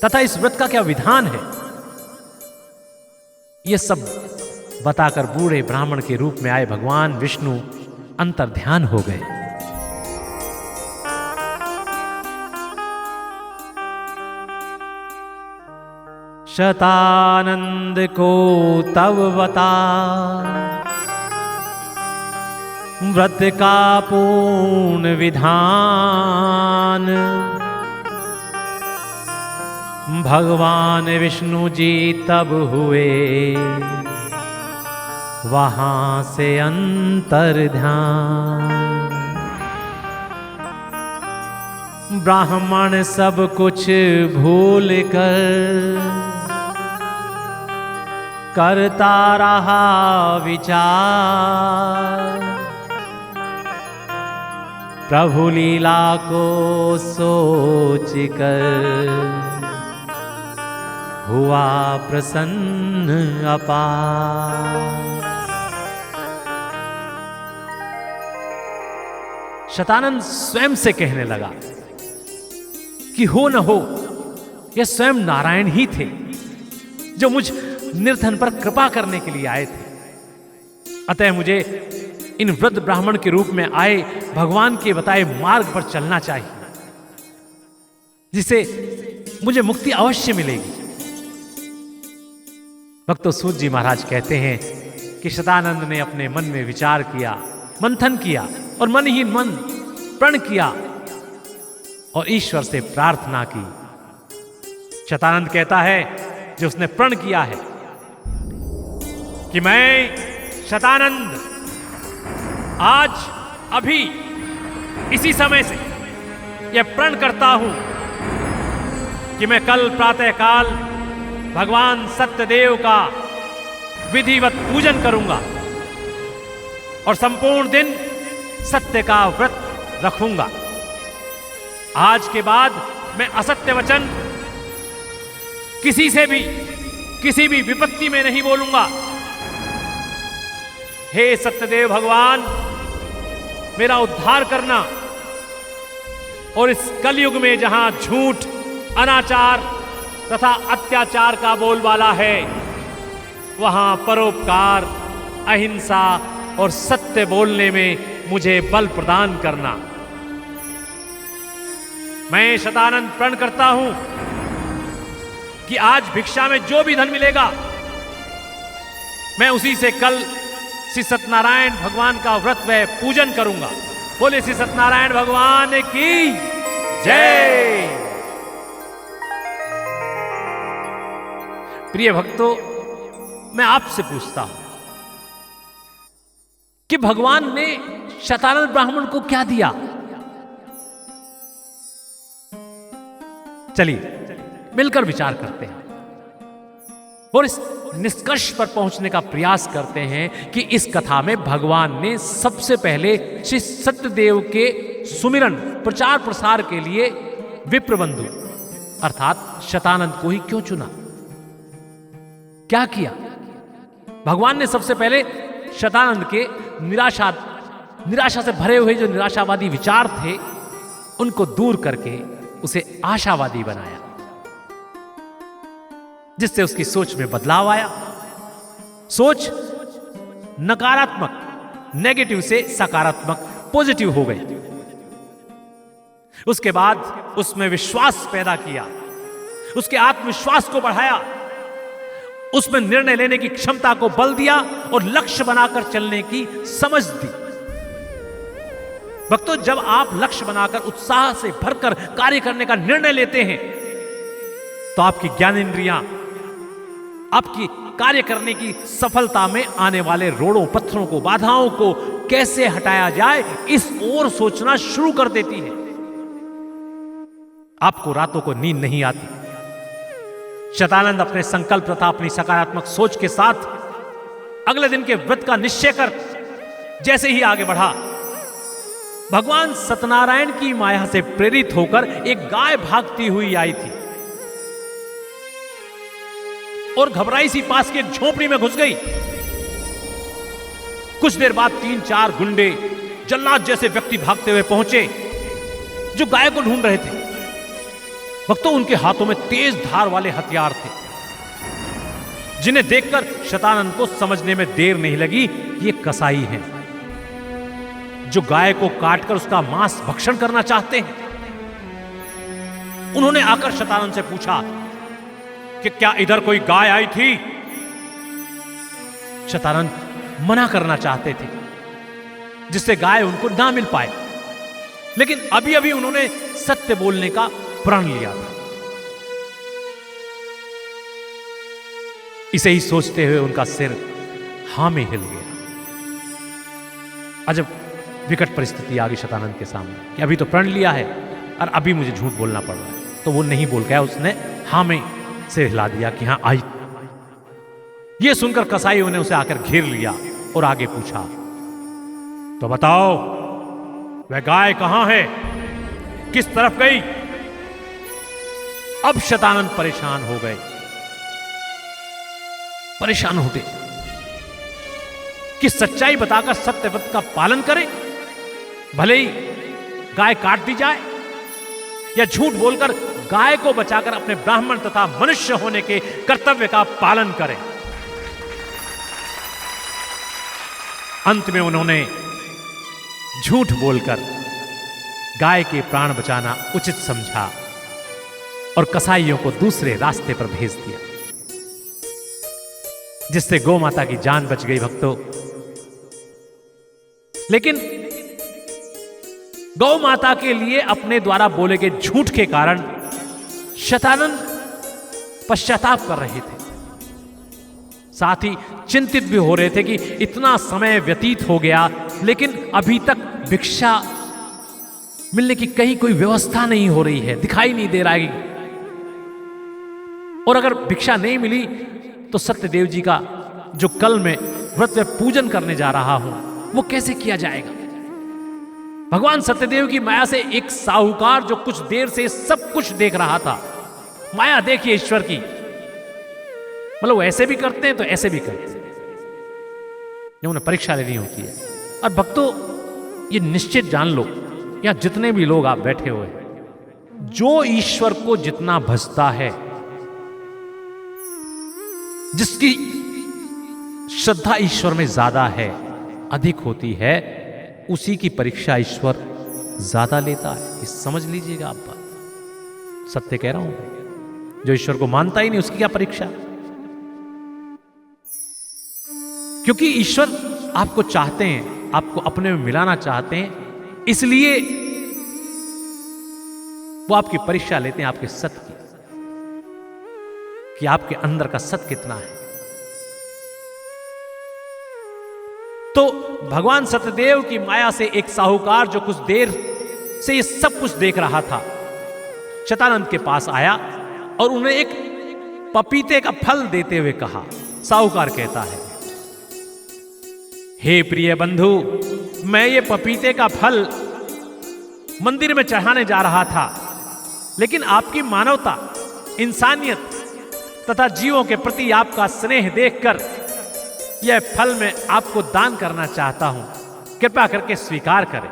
[SPEAKER 1] तथा इस व्रत का क्या विधान है, यह सब बताकर बूढ़े ब्राह्मण के रूप में आए भगवान विष्णु अंतर्ध्यान हो गए। शतानंद को तब बता व्रत का पूर्ण विधान, भगवान विष्णु जी तब हुए वहां से अंतर्ध्यान। ब्राह्मण सब कुछ भूल कर करता रहा विचार, प्रभु लीला को सोच कर हुआ प्रसन्न अपार। शतानंद स्वयं से कहने लगा कि हो न हो यह स्वयं नारायण ही थे जो मुझ निर्धन पर कृपा करने के लिए आए थे। अतः मुझे इन वृद्ध ब्राह्मण के रूप में आए भगवान के बताए मार्ग पर चलना चाहिए, जिससे मुझे मुक्ति अवश्य मिलेगी। भक्तों, सूत जी महाराज कहते हैं कि शतानंद ने अपने मन में विचार किया, मंथन किया और मन ही मन प्रण किया और ईश्वर से प्रार्थना की। शतानंद कहता है जो उसने प्रण किया है कि मैं शतानंद आज अभी इसी समय से यह प्रण करता हूं कि मैं कल प्रातःकाल भगवान सत्यदेव का विधिवत पूजन करूंगा और संपूर्ण दिन सत्य का व्रत रखूंगा। आज के बाद मैं असत्य वचन किसी से भी किसी भी विपत्ति में नहीं बोलूंगा। हे सत्यदेव भगवान, मेरा उद्धार करना और इस कलयुग में जहां झूठ, अनाचार तथा अत्याचार का बोलबाला है, वहां परोपकार, अहिंसा और सत्य बोलने में मुझे बल प्रदान करना। मैं शतानंद प्रण करता हूं कि आज भिक्षा में जो भी धन मिलेगा मैं उसी से कल श्री सत्यनारायण भगवान का व्रत व पूजन करूंगा। बोले श्री सत्यनारायण भगवान की जय। प्रिय भक्तों, मैं आपसे पूछता हूं कि भगवान ने शतानंद ब्राह्मण को क्या दिया? चलिए मिलकर विचार करते हैं और इस निष्कर्ष पर पहुंचने का प्रयास करते हैं कि इस कथा में भगवान ने सबसे पहले श्री सत्यदेव के सुमिरन प्रचार प्रसार के लिए विप्रबंधु अर्थात शतानंद को ही क्यों चुना, क्या किया? भगवान ने सबसे पहले शतानंद के निराशा से भरे हुए जो निराशावादी विचार थे उनको दूर करके उसे आशावादी बनाया, जिससे उसकी सोच में बदलाव आया। सोच नकारात्मक नेगेटिव से सकारात्मक पॉजिटिव हो गई। उसके बाद उसमें विश्वास पैदा किया, उसके आत्मविश्वास को बढ़ाया, उसमें निर्णय लेने की क्षमता को बल दिया और लक्ष्य बनाकर चलने की समझ दी। भक्तों, जब आप लक्ष्य बनाकर उत्साह से भरकर कार्य करने का निर्णय लेते हैं तो आपकी ज्ञानेंद्रियां आपकी कार्य करने की सफलता में आने वाले रोड़ों, पत्थरों को, बाधाओं को कैसे हटाया जाए इस ओर सोचना शुरू कर देती है। आपको रातों को नींद नहीं आती। शतानंद अपने संकल्प तथा अपनी सकारात्मक सोच के साथ अगले दिन के व्रत का निश्चय कर जैसे ही आगे बढ़ा, भगवान सत्यनारायण की माया से प्रेरित होकर एक गाय भागती हुई आई थी और घबराई सी पास की एक झोपड़ी में घुस गई। कुछ देर बाद 3-4 गुंडे, जल्लाद जैसे व्यक्ति भागते हुए पहुंचे जो गाय को ढूंढ रहे थे। भक्तों, उनके हाथों में तेज धार वाले हथियार थे, जिन्हें देखकर शतानंद को समझने में देर नहीं लगी कि ये कसाई हैं जो गाय को काटकर उसका मांस भक्षण करना चाहते हैं। उन्होंने आकर शतानंद से पूछा कि क्या इधर कोई गाय आई थी? शतानंद मना करना चाहते थे जिससे गाय उनको ना मिल पाए, लेकिन अभी अभी उन्होंने सत्य बोलने का प्रण लिया था। इसे ही सोचते हुए उनका सिर हां में हिल गया। अजब विकट परिस्थिति आ गई शतानंद के सामने कि अभी तो प्रण लिया है और अभी मुझे झूठ बोलना पड़ रहा है। तो वो नहीं बोल गया, उसने हां में से हिला दिया कि हां आई। यह सुनकर कसाईयों ने उसे आकर घेर लिया और आगे पूछा, तो बताओ वह गाय कहां है, किस तरफ गई? अब शतानंद परेशान हो गए, परेशान होते कि सच्चाई बताकर सत्यव्रत का पालन करें, भले ही गाय काट दी जाए, या झूठ बोलकर गाय को बचाकर अपने ब्राह्मण तथा मनुष्य होने के कर्तव्य का पालन करें। अंत में उन्होंने झूठ बोलकर गाय के प्राण बचाना उचित समझा और कसाईयों को दूसरे रास्ते पर भेज दिया, जिससे गौ माता की जान बच गई। भक्तों, लेकिन गौ माता के लिए अपने द्वारा बोले गए झूठ के कारण शतानंद पश्चाताप कर रहे थे, साथ ही चिंतित भी हो रहे थे कि इतना समय व्यतीत हो गया लेकिन अभी तक भिक्षा मिलने की कहीं कोई व्यवस्था नहीं हो रही है, दिखाई नहीं दे रहा है। और अगर भिक्षा नहीं मिली तो सत्यदेव जी का जो कल मैं व्रत में पूजन करने जा रहा हूं वो कैसे किया जाएगा? भगवान सत्यदेव की माया से एक साहूकार जो कुछ देर से सब कुछ देख रहा था, माया देखिए ईश्वर की, मतलब ऐसे भी करते हैं तो ऐसे भी करते हैं, जब उन्हें परीक्षा लेनी होती है। और भक्तों, ये निश्चित जान लो, यहां जितने भी लोग आप बैठे हुए हैं, जो ईश्वर को जितना भजता है, जिसकी श्रद्धा ईश्वर में ज्यादा है, अधिक होती है, उसी की परीक्षा ईश्वर ज्यादा लेता है। ये समझ लीजिएगा आप बात, सत्य कह रहा हूं। जो ईश्वर को मानता ही नहीं उसकी क्या परीक्षा? क्योंकि ईश्वर आपको चाहते हैं, आपको अपने में मिलाना चाहते हैं, इसलिए वो आपकी परीक्षा लेते हैं आपके सत्य की, कि आपके अंदर का सत्य कितना है। तो भगवान सत्यदेव की माया से एक साहूकार जो कुछ देर से ये सब कुछ देख रहा था, शतानंद के पास आया और उन्हें एक पपीते का फल देते हुए कहा। साहूकार कहता है, हे प्रिय बंधु, मैं ये पपीते का फल मंदिर में चढ़ाने जा रहा था, लेकिन आपकी मानवता, इंसानियत तथा जीवों के प्रति आपका स्नेह देखकर यह फल मैं आपको दान करना चाहता हूं, कृपया करके स्वीकार करें।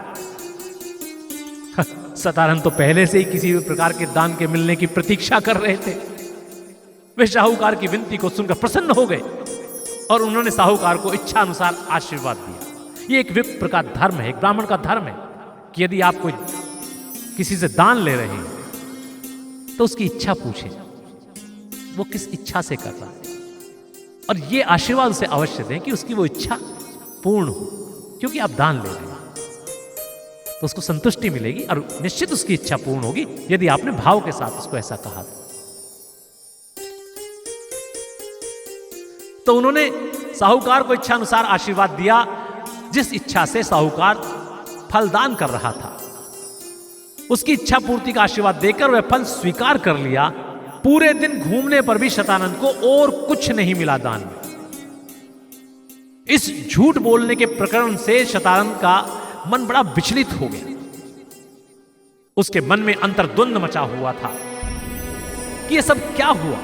[SPEAKER 1] सतानंद तो पहले से ही किसी भी प्रकार के दान के मिलने की प्रतीक्षा कर रहे थे। वे साहूकार की विनती को सुनकर प्रसन्न हो गए और उन्होंने साहूकार को इच्छा अनुसार आशीर्वाद दिया। ये एक विप्र का धर्म है, एक ब्राह्मण का धर्म है कि यदि आप कोई किसी से दान ले रहे हैं तो उसकी इच्छा पूछें, वो किस इच्छा से कर रहा है, और ये आशीर्वाद उसे अवश्य दें कि उसकी वो इच्छा पूर्ण हो, क्योंकि आप दान ले रहे हैं तो उसको संतुष्टि मिलेगी और निश्चित उसकी इच्छा पूर्ण होगी यदि आपने भाव के साथ उसको ऐसा कहा। तो उन्होंने साहूकार को इच्छा अनुसार आशीर्वाद दिया, जिस इच्छा से साहूकार फलदान कर रहा था उसकी इच्छा पूर्ति का आशीर्वाद देकर वह फल स्वीकार कर लिया। पूरे दिन घूमने पर भी शतानंद को और कुछ नहीं मिला दान में। इस झूठ बोलने के प्रकरण से शतानंद का मन बड़ा विचलित हो गया। उसके मन में अंतर्द्वंद मचा हुआ था कि यह सब क्या हुआ।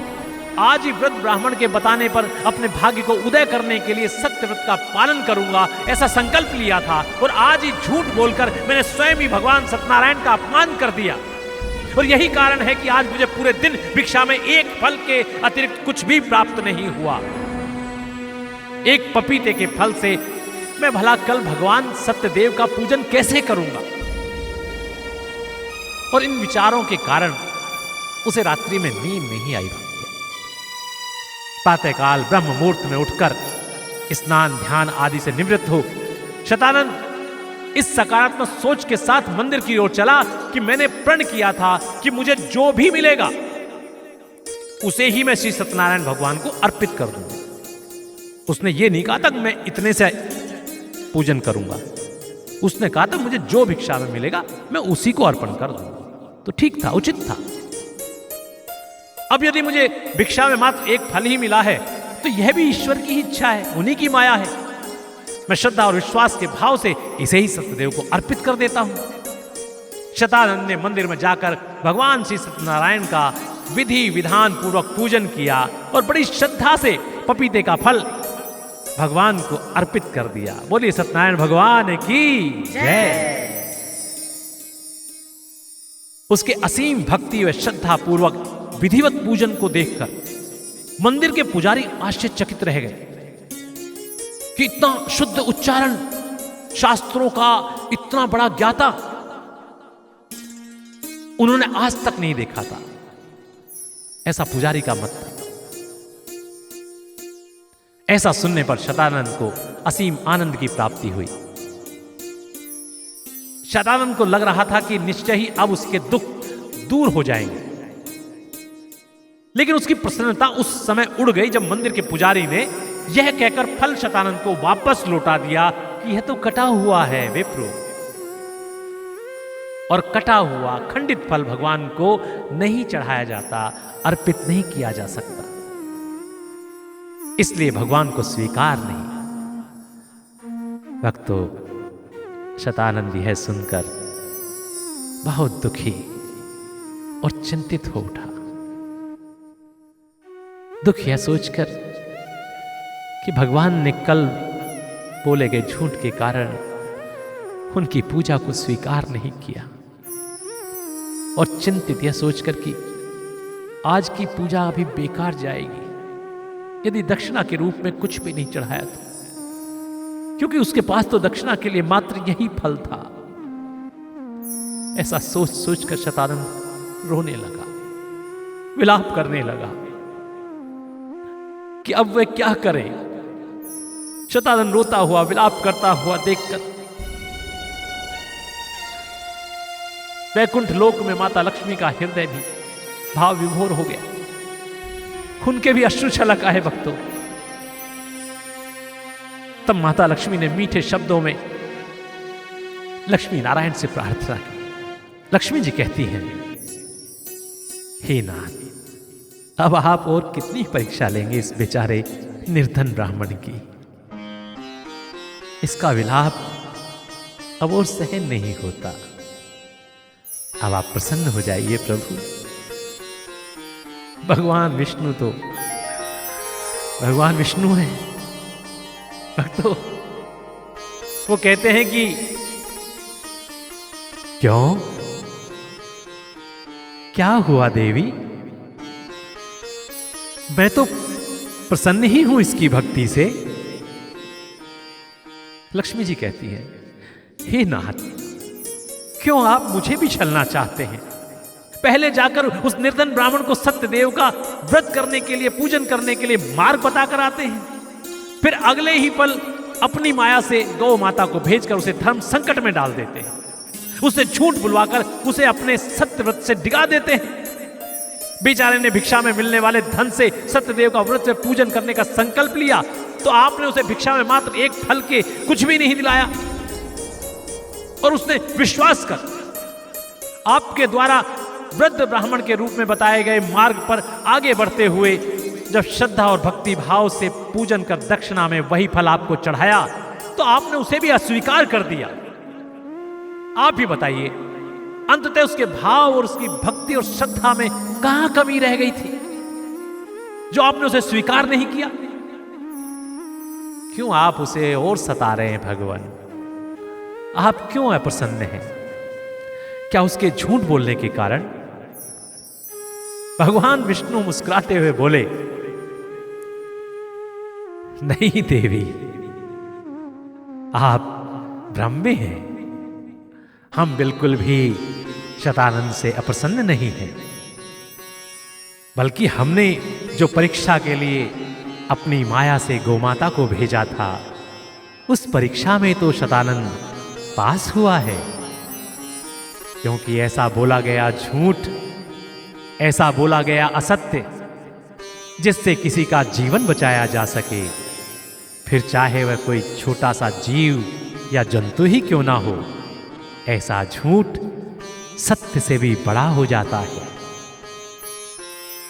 [SPEAKER 1] आज ही व्रत ब्राह्मण के बताने पर अपने भाग्य को उदय करने के लिए सत्यव्रत का पालन करूंगा ऐसा संकल्प लिया था, और आज ही झूठ बोलकर मैंने स्वयं ही भगवान सत्यनारायण का अपमान कर दिया। और यही कारण है कि आज मुझे पूरे दिन भिक्षा में एक फल के अतिरिक्त कुछ भी प्राप्त नहीं हुआ। एक पपीते के फल से मैं भला कल भगवान सत्यदेव का पूजन कैसे करूंगा। और इन विचारों के कारण उसे रात्रि में नींद नहीं आई। प्रातःकाल ब्रह्म मुहूर्त में उठकर स्नान ध्यान आदि से निवृत्त हो शतानंद इस सकारात्मक सोच के साथ मंदिर की ओर चला कि मैंने प्रण किया था कि मुझे जो भी मिलेगा उसे ही मैं श्री सत्यनारायण भगवान को अर्पित कर दूंगा। उसने ये नहीं कहा था कि मैं इतने से पूजन करूंगा, उसने कहा था मुझे जो भिक्षा में मिलेगा मैं उसी को अर्पण कर दूंगा। तो ठीक था, उचित था। अब यदि मुझे भिक्षा में मात्र एक फल ही मिला है तो यह भी ईश्वर की इच्छा है, उन्हीं की माया है। मैं श्रद्धा और विश्वास के भाव से इसे ही सत्यदेव को अर्पित कर देता हूं। शतानंद ने मंदिर में जाकर भगवान श्री सत्यनारायण का विधि विधान पूर्वक पूजन किया और बड़ी श्रद्धा से पपीते का फल भगवान को अर्पित कर दिया। बोलिए सत्यनारायण भगवान की जय। उसके असीम भक्ति व श्रद्धा पूर्वक विधिवत पूजन को देखकर मंदिर के पुजारी आश्चर्यचकित रह गए कि इतना शुद्ध उच्चारण, शास्त्रों का इतना बड़ा ज्ञाता उन्होंने आज तक नहीं देखा था। ऐसा पुजारी का मत था। ऐसा सुनने पर शतानंद को असीम आनंद की प्राप्ति हुई। शतानंद को लग रहा था कि निश्चय ही अब उसके दुख दूर हो जाएंगे, लेकिन उसकी प्रसन्नता उस समय उड़ गई जब मंदिर के पुजारी ने यह कहकर फल शतानंद को वापस लौटा दिया कि यह तो कटा हुआ है विप्रो, और कटा हुआ खंडित फल भगवान को नहीं चढ़ाया जाता, अर्पित नहीं किया जा सकता, इसलिए भगवान को स्वीकार नहीं। भक्तों, शतानंद यह सुनकर बहुत दुखी और चिंतित हो उठा। दुख यह सोचकर कि भगवान ने कल बोले गए झूठ के कारण उनकी पूजा को स्वीकार नहीं किया, और चिंतित यह सोचकर कि आज की पूजा अभी बेकार जाएगी यदि दक्षिणा के रूप में कुछ भी नहीं चढ़ाया तो, क्योंकि उसके पास तो दक्षिणा के लिए मात्र यही फल था। ऐसा सोच सोचकर शतानंद रोने लगा, विलाप करने लगा कि अब वे क्या करें। शतानंद रोता हुआ, विलाप करता हुआ देखकर वैकुंठ लोक में माता लक्ष्मी का हृदय भी भाव विभोर हो गया। उनके भी अश्रु छलक आए भक्तों। तब माता लक्ष्मी ने मीठे शब्दों में लक्ष्मी नारायण से प्रार्थना की। लक्ष्मी जी कहती हैं, हे नाथ, अब आप और कितनी परीक्षा लेंगे इस बेचारे निर्धन ब्राह्मण की। इसका विलाप अब और सहन नहीं होता। अब आप प्रसन्न हो जाइए प्रभु। भगवान विष्णु तो भगवान विष्णु है भक्तों। वो कहते हैं कि क्यों, क्या हुआ देवी? मैं तो प्रसन्न ही हूं इसकी भक्ति से। लक्ष्मी जी कहती है, हे नाथ, क्यों आप मुझे भी छलना चाहते हैं? पहले जाकर उस निर्धन ब्राह्मण को सत्यदेव का व्रत करने के लिए, पूजन करने के लिए मार्ग बताकर आते हैं, फिर अगले ही पल अपनी माया से गौ माता को भेजकर उसे धर्म संकट में डाल देते हैं, उसे झूठ बुलवाकर उसे अपने सत्यव्रत से डिगा देते हैं। बेचारे ने भिक्षा में मिलने वाले धन से सत्यदेव का व्रत से पूजन करने का संकल्प लिया, तो आपने उसे भिक्षा में मात्र एक फल के कुछ भी नहीं दिलाया, और उसने विश्वास कर आपके द्वारा वृद्ध ब्राह्मण के रूप में बताए गए मार्ग पर आगे बढ़ते हुए जब श्रद्धा और भक्ति भाव से पूजन कर दक्षिणा में वही फल आपको चढ़ाया, तो आपने उसे भी अस्वीकार कर दिया। आप ही बताइए, अंततः उसके भाव और उसकी भक्ति और श्रद्धा में कहां कमी रह गई थी जो आपने उसे स्वीकार नहीं किया? क्यों आप उसे और सता रहे हैं भगवान? आप क्यों अप्रसन्न हैं? क्या उसके झूठ बोलने के कारण? भगवान विष्णु मुस्कुराते हुए बोले, नहीं देवी, आप भ्रम में हैं। हम बिल्कुल भी शतानंद से अप्रसन्न नहीं हैं, बल्कि हमने जो परीक्षा के लिए अपनी माया से गोमाता को भेजा था, उस परीक्षा में तो शतानंद पास हुआ है। क्योंकि ऐसा बोला गया झूठ, ऐसा बोला गया असत्य जिससे किसी का जीवन बचाया जा सके, फिर चाहे वह कोई छोटा सा जीव या जंतु ही क्यों ना हो, ऐसा झूठ सत्य से भी बड़ा हो जाता है।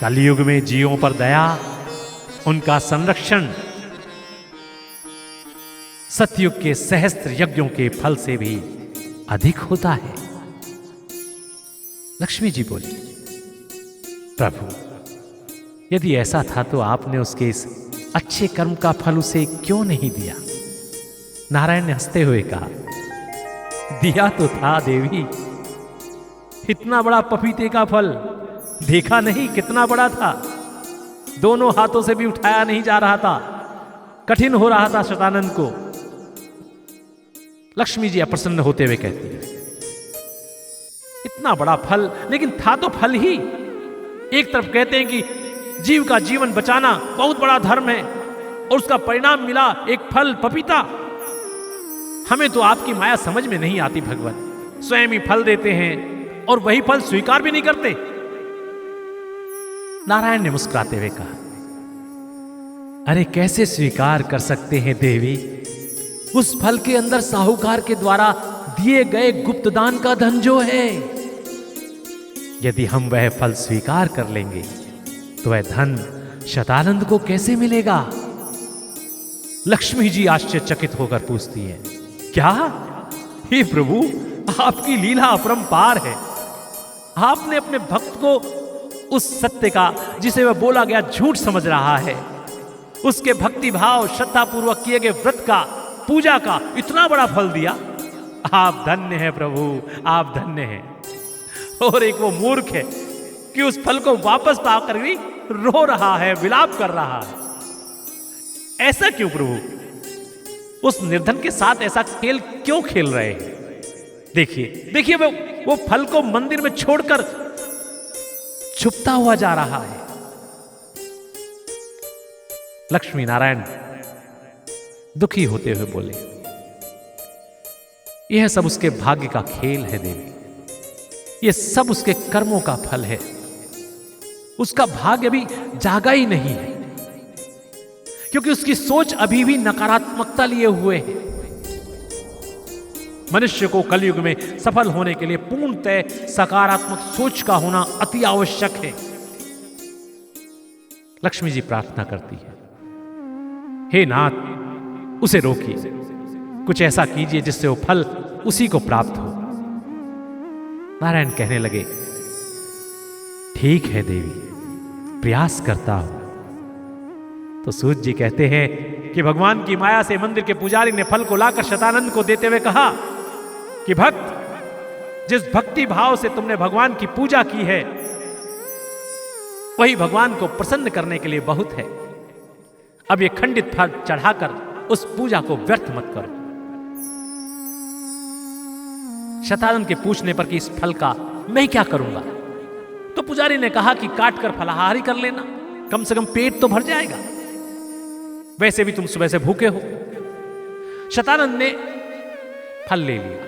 [SPEAKER 1] कलयुग में जीवों पर दया, उनका संरक्षण सतयुग के सहस्त्र यज्ञों के फल से भी अधिक होता है। लक्ष्मी जी बोली, प्रभु, यदि ऐसा था तो आपने उसके इस अच्छे कर्म का फल उसे क्यों नहीं दिया? नारायण ने हंसते हुए कहा, दिया तो था देवी, इतना बड़ा पपीते का फल देखा नहीं कितना बड़ा था, दोनों हाथों से भी उठाया नहीं जा रहा था, कठिन हो रहा था शतानंद को। लक्ष्मी जी अप्रसन्न होते हुए कहती है, इतना बड़ा फल, लेकिन था तो फल ही। एक तरफ कहते हैं कि जीव का जीवन बचाना बहुत बड़ा धर्म है, और उसका परिणाम मिला एक फल पपीता। हमें तो आपकी माया समझ में नहीं आती भगवान, स्वयं ही फल देते हैं और वही फल स्वीकार भी नहीं करते। नारायण ने मुस्कुराते हुए कहा, अरे कैसे स्वीकार कर सकते हैं देवी? उस फल के अंदर साहूकार के द्वारा दिए गए गुप्त दान का धन जो है, यदि हम वह फल स्वीकार कर लेंगे तो वह धन शतानंद को कैसे मिलेगा? लक्ष्मी जी आश्चर्यचकित होकर पूछती हैं, क्या? हे प्रभु, आपकी लीला अपरंपार है। आपने अपने भक्त को उस सत्य का, जिसे वह बोला गया झूठ समझ रहा है, उसके भक्ति भाव श्रद्धा पूर्वक किए गए व्रत का, पूजा का इतना बड़ा फल दिया। आप धन्य हैं प्रभु, आप धन्य हैं। और एक वो मूर्ख है कि उस फल को वापस पाकर भी रो रहा है, विलाप कर रहा है। ऐसा क्यों प्रभु? उस निर्धन के साथ ऐसा खेल क्यों खेल रहे हैं? देखिए देखिए, वो फल को मंदिर में छोड़कर छुपता हुआ जा रहा है। लक्ष्मी नारायण दुखी होते हुए बोले, यह सब उसके भाग्य का खेल है देवी, यह सब उसके कर्मों का फल है। उसका भाग्य अभी जागा ही नहीं है, क्योंकि उसकी सोच अभी भी नकारात्मकता लिए हुए है। मनुष्य को कलयुग में सफल होने के लिए पूर्णतः सकारात्मक सोच का होना अति आवश्यक है। लक्ष्मी जी प्रार्थना करती है, हे नाथ, उसे रोकिए, कुछ ऐसा कीजिए जिससे वो फल उसी को प्राप्त हो। नारायण कहने लगे, ठीक है देवी, प्रयास करता हूं। तो सूत जी कहते हैं कि भगवान की माया से मंदिर के पुजारी ने फल को लाकर शतानंद को देते हुए कहा कि भक्त, जिस भक्ति भाव से तुमने भगवान की पूजा की है, वही भगवान को प्रसन्न करने के लिए बहुत है। अब ये खंडित फल चढ़ाकर उस पूजा को व्यर्थ मत करो। शतानंद के पूछने पर कि इस फल का मैं क्या करूंगा, तो पुजारी ने कहा कि काट कर फलाहार ही कर लेना, कम से कम पेट तो भर जाएगा, वैसे भी तुम सुबह से भूखे हो। शतानंद ने फल ले लिया।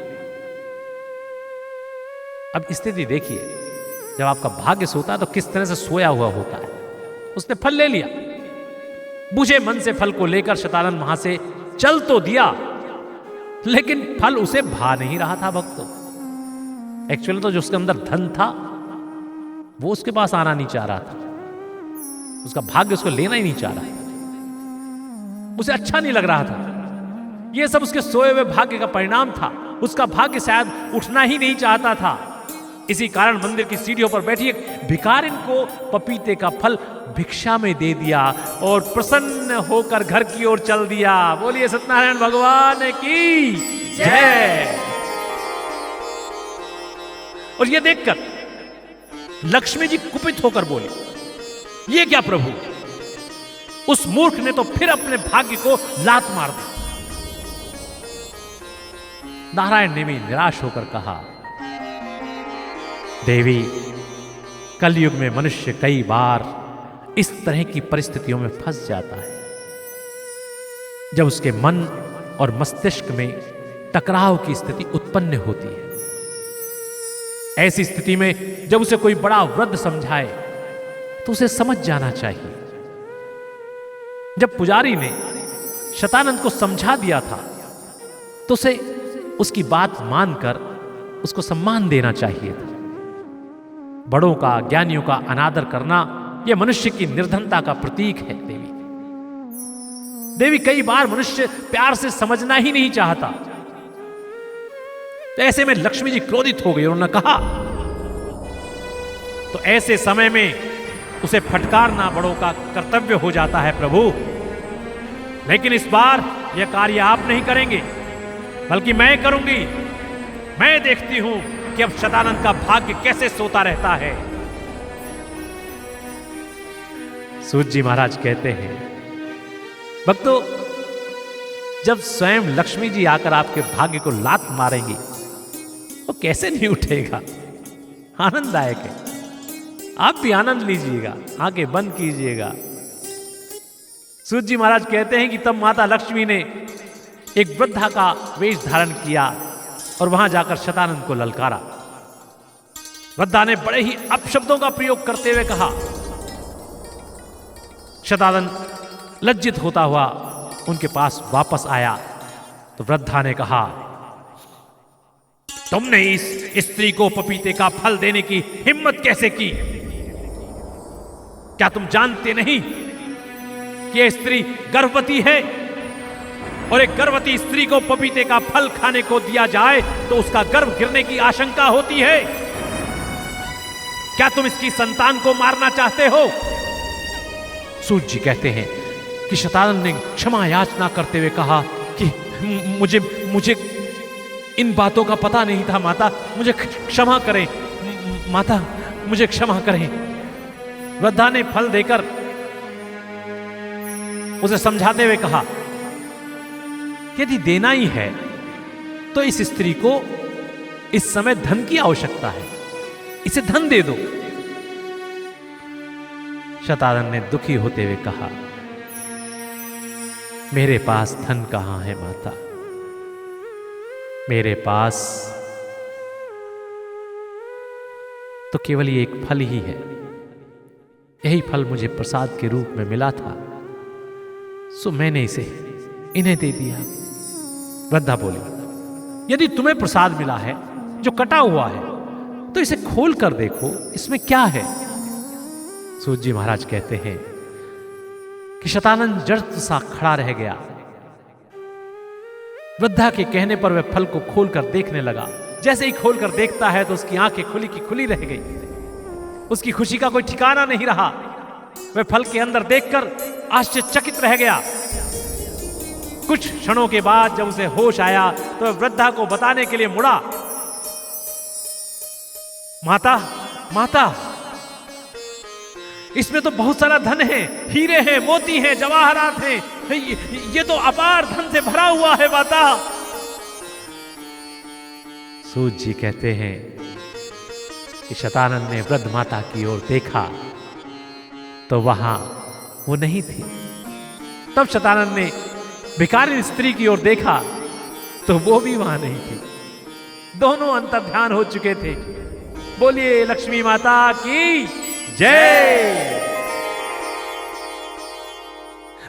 [SPEAKER 1] अब स्थिति देखिए, जब आपका भाग्य सोता है तो किस तरह से सोया हुआ होता है। उसने फल ले लिया, बुझे मन से फल को लेकर शतानंद वहां से चल तो दिया, लेकिन फल उसे भा नहीं रहा था भक्तों। एक्चुअली तो जो उसके अंदर धन था वो उसके पास आना नहीं चाह रहा था, उसका भाग्य उसको लेना ही नहीं चाह रहा था, उसे अच्छा नहीं लग रहा था। यह सब उसके सोए हुए भाग्य का परिणाम था। उसका भाग्य शायद उठना ही नहीं चाहता था। इसी कारण मंदिर की सीढ़ियों पर बैठी एक भिखारिन को पपीते का फल भिक्षा में दे दिया और प्रसन्न होकर घर की ओर चल दिया। बोलिए सत्यनारायण भगवान की जय। और यह देखकर लक्ष्मी जी कुपित होकर बोले, ये क्या प्रभु, उस मूर्ख ने तो फिर अपने भाग्य को लात मार दी। नारायण ने भी निराश होकर कहा, देवी, कलयुग में मनुष्य कई बार इस तरह की परिस्थितियों में फंस जाता है जब उसके मन और मस्तिष्क में टकराव की स्थिति उत्पन्न होती है। ऐसी स्थिति में जब उसे कोई बड़ा वृद्ध समझाए तो उसे समझ जाना चाहिए। जब पुजारी ने शतानंद को समझा दिया था तो उसे उसकी बात मानकर उसको सम्मान देना चाहिए था। बड़ों का, ज्ञानियों का अनादर करना यह मनुष्य की निर्धनता का प्रतीक है। देवी, कई बार मनुष्य प्यार से समझना ही नहीं चाहता। तो ऐसे में लक्ष्मी जी क्रोधित हो गई। उन्होंने कहा, तो ऐसे समय में उसे फटकारना बड़ों का कर्तव्य हो जाता है प्रभु, लेकिन इस बार यह कार्य आप नहीं करेंगे बल्कि मैं करूंगी। मैं देखती हूं कि अब शतानंद का भाग्य कैसे सोता रहता है। सूत जी महाराज कहते हैं, भक्तों, जब स्वयं लक्ष्मी जी आकर आपके भाग्य को लात मारेंगी वो कैसे नहीं उठेगा। आनंददायक है, आप भी आनंद लीजिएगा, आंखें बंद कीजिएगा। सूत जी महाराज कहते हैं कि तब माता लक्ष्मी ने एक वृद्धा का वेश धारण किया और वहां जाकर शतानंद को ललकारा। वृद्धा ने बड़े ही अपशब्दों का प्रयोग करते हुए कहा। शतानंद लज्जित होता हुआ उनके पास वापस आया तो वृद्धा ने कहा, तुमने इस स्त्री को पपीते का फल देने की हिम्मत कैसे की? क्या तुम जानते नहीं कि यह स्त्री गर्भवती है और एक गर्भवती स्त्री को पपीते का फल खाने को दिया जाए तो उसका गर्भ गिरने की आशंका होती है। क्या तुम इसकी संतान को मारना चाहते हो? सूत जी कहते हैं कि शतानंद ने क्षमा याचना करते हुए कहा कि मुझे इन बातों का पता नहीं था माता, मुझे क्षमा करें माता, मुझे क्षमा करें। वृद्धा ने फल देकर उसे समझाते हुए कहा, यदि देना ही है तो इस स्त्री को इस समय धन की आवश्यकता है, इसे धन दे दो। शतानंद ने दुखी होते हुए कहा, मेरे पास धन कहां है माता, मेरे पास तो केवल ये एक फल ही है, यही फल मुझे प्रसाद के रूप में मिला था, सो मैंने इसे इन्हें दे दिया। वृद्धा बोली, यदि तुम्हें प्रसाद मिला है जो कटा हुआ है तो इसे खोल कर देखो, इसमें क्या है। सूत जी महाराज कहते हैं कि शतानंद जड़ सा खड़ा रह गया। वृद्धा के कहने पर वह फल को खोलकर देखने लगा। जैसे ही खोलकर देखता है तो उसकी आंखें खुली की खुली रह गई। उसकी खुशी का कोई ठिकाना नहीं रहा। वह फल के अंदर देखकर आश्चर्यचकित रह गया। कुछ क्षणों के बाद जब उसे होश आया तो वह वृद्धा को बताने के लिए मुड़ा, माता माता, इसमें तो बहुत सारा धन है, हीरे हैं, मोती हैं, जवाहरात हैं, ये तो अपार धन से भरा हुआ है माता। सूत जी कहते हैं कि शतानंद ने वृद्ध माता की ओर देखा तो वहां वो नहीं थी। तब शतानंद ने भिखारी स्त्री की ओर देखा तो वो भी वहां नहीं थी। दोनों अंतर्ध्यान हो चुके थे। बोलिए लक्ष्मी माता की जय।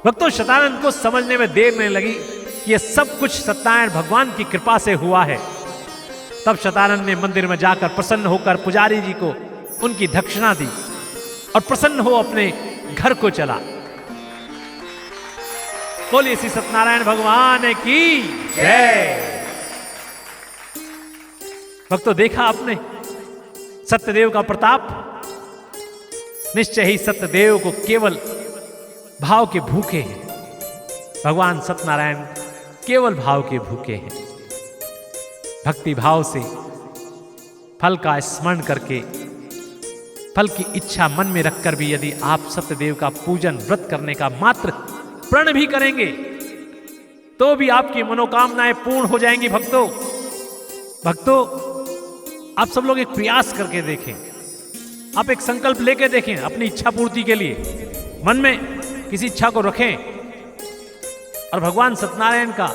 [SPEAKER 1] भक्तों, शतानंद को समझने में देर नहीं लगी कि यह सब कुछ सत्यनारायण भगवान की कृपा से हुआ है। तब शतानंद ने मंदिर में जाकर प्रसन्न होकर पुजारी जी को उनकी दक्षिणा दी और प्रसन्न हो अपने घर को चला। बोलिए श्री सत्यनारायण भगवान की जय। भक्तों, देखा आपने सत्यदेव का प्रताप। निश्चय ही सत्यदेव को केवल भाव के भूखे हैं। भगवान सत्यनारायण केवल भाव के भूखे हैं। भक्ति भाव से फल का स्मरण करके, फल की इच्छा मन में रखकर भी यदि आप सत्यदेव का पूजन व्रत करने का मात्र प्रण भी करेंगे तो भी आपकी मनोकामनाएं पूर्ण हो जाएंगी। भक्तों, आप सब लोग एक प्रयास करके देखें। आप एक संकल्प लेके देखें अपनी इच्छा पूर्ति के लिए। मन में किसी इच्छा को रखें और भगवान सत्यनारायण का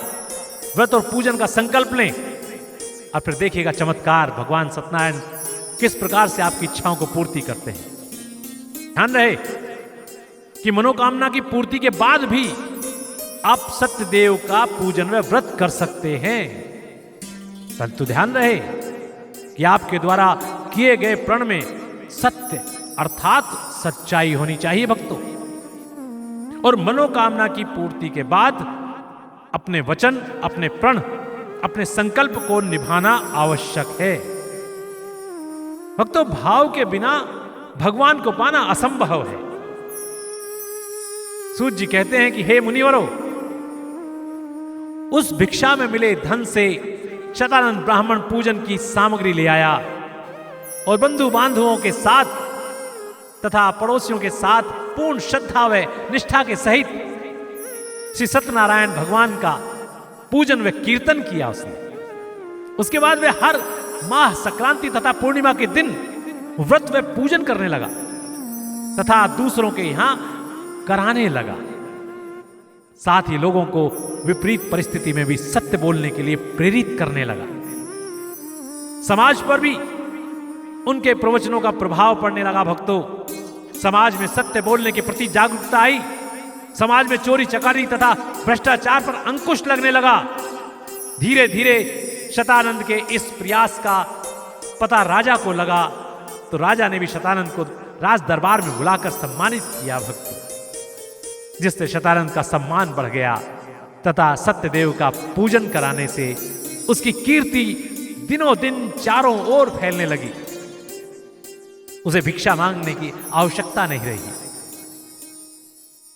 [SPEAKER 1] व्रत और पूजन का संकल्प लें और फिर देखिएगा चमत्कार। भगवान सत्यनारायण किस प्रकार से आपकी इच्छाओं को पूर्ति करते हैं। ध्यान रहे कि मनोकामना की पूर्ति के बाद भी आप सत्यदेव का पूजन व व्रत कर सकते हैं। परंतु ध्यान रहे कि आपके द्वारा किए गए प्रण में सत्य अर्थात सच्चाई होनी चाहिए भक्तों। और मनोकामना की पूर्ति के बाद अपने वचन, अपने प्रण, अपने संकल्प को निभाना आवश्यक है। भक्तों, भाव के बिना भगवान को पाना असंभव है। सूत जी कहते हैं कि हे मुनिवरों, उस भिक्षा में मिले धन से शतानंद ब्राह्मण पूजन की सामग्री ले आया और बंधु बांधवों के साथ तथा पड़ोसियों के साथ पूर्ण श्रद्धा व निष्ठा के सहित श्री सत्यनारायण भगवान का पूजन व कीर्तन किया उसने। उसके बाद वे हर माह संक्रांति तथा पूर्णिमा के दिन व्रत व पूजन करने लगा तथा दूसरों के यहां कराने लगा। साथ ही लोगों को विपरीत परिस्थिति में भी सत्य बोलने के लिए प्रेरित करने लगा। समाज पर भी उनके प्रवचनों का प्रभाव पड़ने लगा। भक्तों, समाज में सत्य बोलने के प्रति जागरूकता आई। समाज में चोरी चकारी तथा भ्रष्टाचार पर अंकुश लगने लगा। धीरे धीरे शतानंद के इस प्रयास का पता राजा को लगा तो राजा ने भी शतानंद को राज दरबार में बुलाकर सम्मानित किया भक्तों, जिससे शतानंद का सम्मान बढ़ गया तथा सत्यदेव का पूजन कराने से उसकी कीर्ति दिनों दिन चारों ओर फैलने लगी। उसे भिक्षा मांगने की आवश्यकता नहीं रही।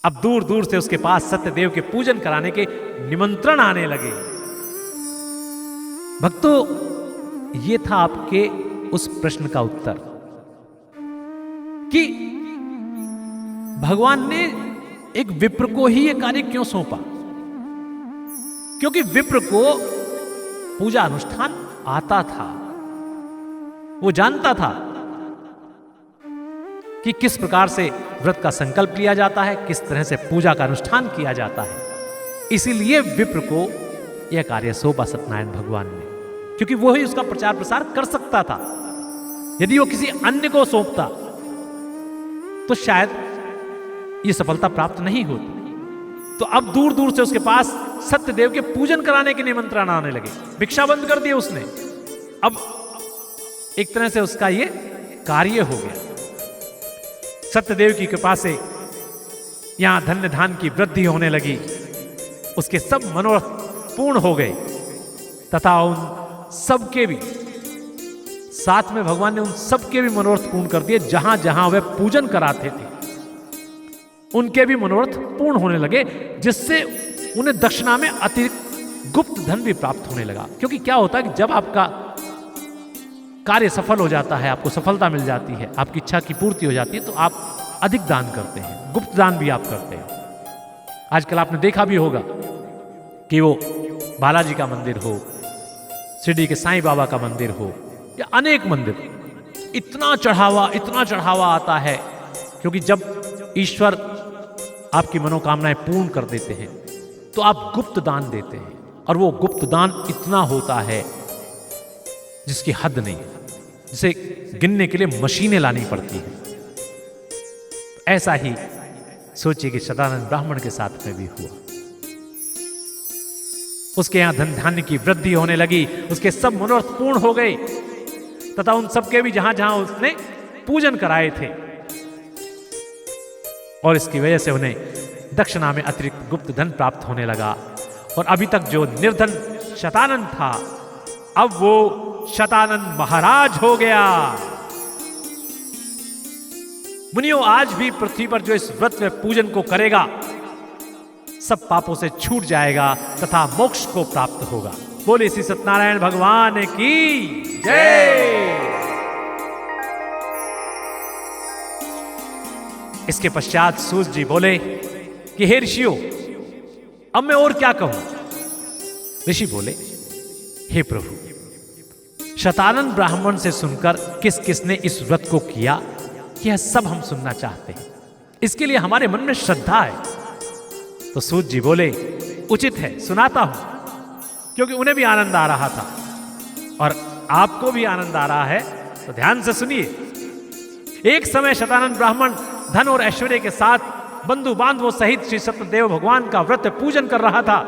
[SPEAKER 1] अब दूर दूर से उसके पास सत्यदेव के पूजन कराने के निमंत्रण आने लगे। भक्तों, ये था आपके उस प्रश्न का उत्तर कि भगवान ने एक विप्र को ही यह कार्य क्यों सौंपा। क्योंकि विप्र को पूजा अनुष्ठान आता था। वो जानता था कि किस प्रकार से व्रत का संकल्प लिया जाता है, किस तरह से पूजा का अनुष्ठान किया जाता है। इसीलिए विप्र को यह कार्य सौंपा सत्यनारायण भगवान ने, क्योंकि वो ही उसका प्रचार प्रसार कर सकता था। यदि वो किसी अन्य को सौंपता तो शायद ये सफलता प्राप्त नहीं होती। तो अब दूर दूर से उसके पास सत्यदेव के पूजन कराने के निमंत्रण आने लगे। भिक्षा बंद कर दिए उसने। अब एक तरह से उसका ये कार्य हो गया। सत्यदेव की कृपा से यहां धन्य धान की वृद्धि होने लगी। उसके सब मनोरथ पूर्ण हो गए तथा उन सबके भी साथ में भगवान ने उन सबके भी मनोरथ पूर्ण कर दिए। जहां जहां वे पूजन कराते थे उनके भी मनोरथ पूर्ण होने लगे, जिससे उन्हें दक्षिणा में अतिरिक्त गुप्त धन भी प्राप्त होने लगा। क्योंकि क्या होता है कि जब आपका कार्य सफल हो जाता है, आपको सफलता मिल जाती है, आपकी इच्छा की पूर्ति हो जाती है, तो आप अधिक दान करते हैं, गुप्त दान भी आप करते हैं। आजकल आपने देखा भी होगा कि वो बालाजी का मंदिर हो शिरडी के साईं बाबा का मंदिर हो या अनेक मंदिर, इतना चढ़ावा आता है, क्योंकि जब ईश्वर आपकी मनोकामनाएं पूर्ण कर देते हैं तो आप गुप्त दान देते हैं, और वो गुप्त दान इतना होता है जिसकी हद नहीं, जिसे गिनने के लिए मशीनें लानी पड़ती हैं। ऐसा ही सोचिए कि शतानंद ब्राह्मण के साथ में भी हुआ। उसके यहां धन धान्य की वृद्धि होने लगी, उसके सब मनोरथ पूर्ण हो गए, तथा उन सबके भी जहां जहां उसने पूजन कराए थे, और इसकी वजह से उन्हें दक्षिणा में अतिरिक्त गुप्त धन प्राप्त होने लगा। और अभी तक जो निर्धन शतानंद था, अब वो शतानंद महाराज हो गया। मुनियों, आज भी पृथ्वी पर जो इस व्रत में पूजन को करेगा, सब पापों से छूट जाएगा तथा मोक्ष को प्राप्त होगा। बोले श्री सत्यनारायण भगवान की जय। इसके पश्चात सूत जी बोले कि हे ऋषियों, अब मैं और क्या कहूं। ऋषि बोले, हे प्रभु, शतानंद ब्राह्मण से सुनकर किस किसने इस व्रत को किया, यह सब हम सुनना चाहते हैं। इसके लिए हमारे मन में श्रद्धा है। तो सूत जी बोले, उचित है, सुनाता हूं, क्योंकि उन्हें भी आनंद आ रहा था और आपको भी आनंद आ रहा है, तो ध्यान से सुनिए। एक समय शतानंद ब्राह्मण धन और ऐश्वर्य के साथ बंधु बांधवों सहित श्री सत्यदेव भगवान का व्रत पूजन कर रहा था।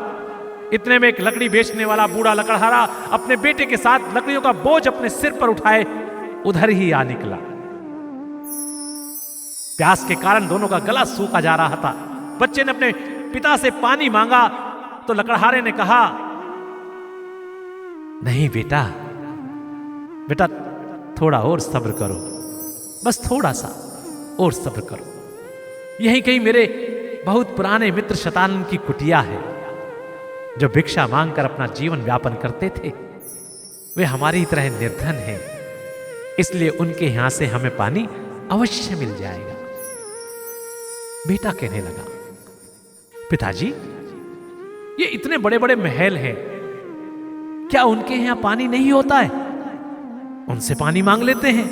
[SPEAKER 1] इतने में एक लकड़ी बेचने वाला बूढ़ा लकड़हारा अपने बेटे के साथ लकड़ियों का बोझ अपने सिर पर उठाए उधर ही आ निकला। प्यास के कारण दोनों का गला सूखा जा रहा था। बच्चे ने अपने पिता से पानी मांगा तो लकड़हारे ने कहा, नहीं बेटा, बेटा थोड़ा और सब्र करो, बस थोड़ा सा और सब्र करो। यही कहीं मेरे बहुत पुराने मित्र शतानंद की कुटिया है, जो भिक्षा मांगकर अपना जीवन व्यापन करते थे। वे हमारी तरह निर्धन हैं, इसलिए उनके यहां से हमें पानी अवश्य मिल जाएगा। बेटा कहने लगा, पिताजी, ये इतने बड़े बड़े महल हैं, क्या उनके यहां पानी नहीं होता है? उनसे पानी मांग लेते हैं।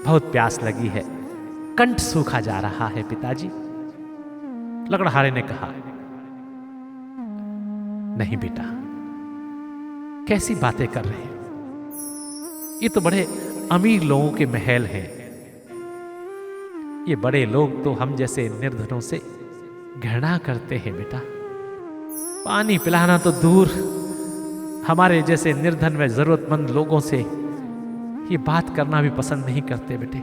[SPEAKER 1] बहुत प्यास लगी है, कंठ सूखा जा रहा है पिताजी। लकड़हारे ने कहा, नहीं बेटा, कैसी बातें कर रहे हैं? ये तो बड़े अमीर लोगों के महल हैं। ये बड़े लोग तो हम जैसे निर्धनों से घृणा करते हैं बेटा। पानी पिलाना तो दूर, हमारे जैसे निर्धन व जरूरतमंद लोगों से ये बात करना भी पसंद नहीं करते बेटे।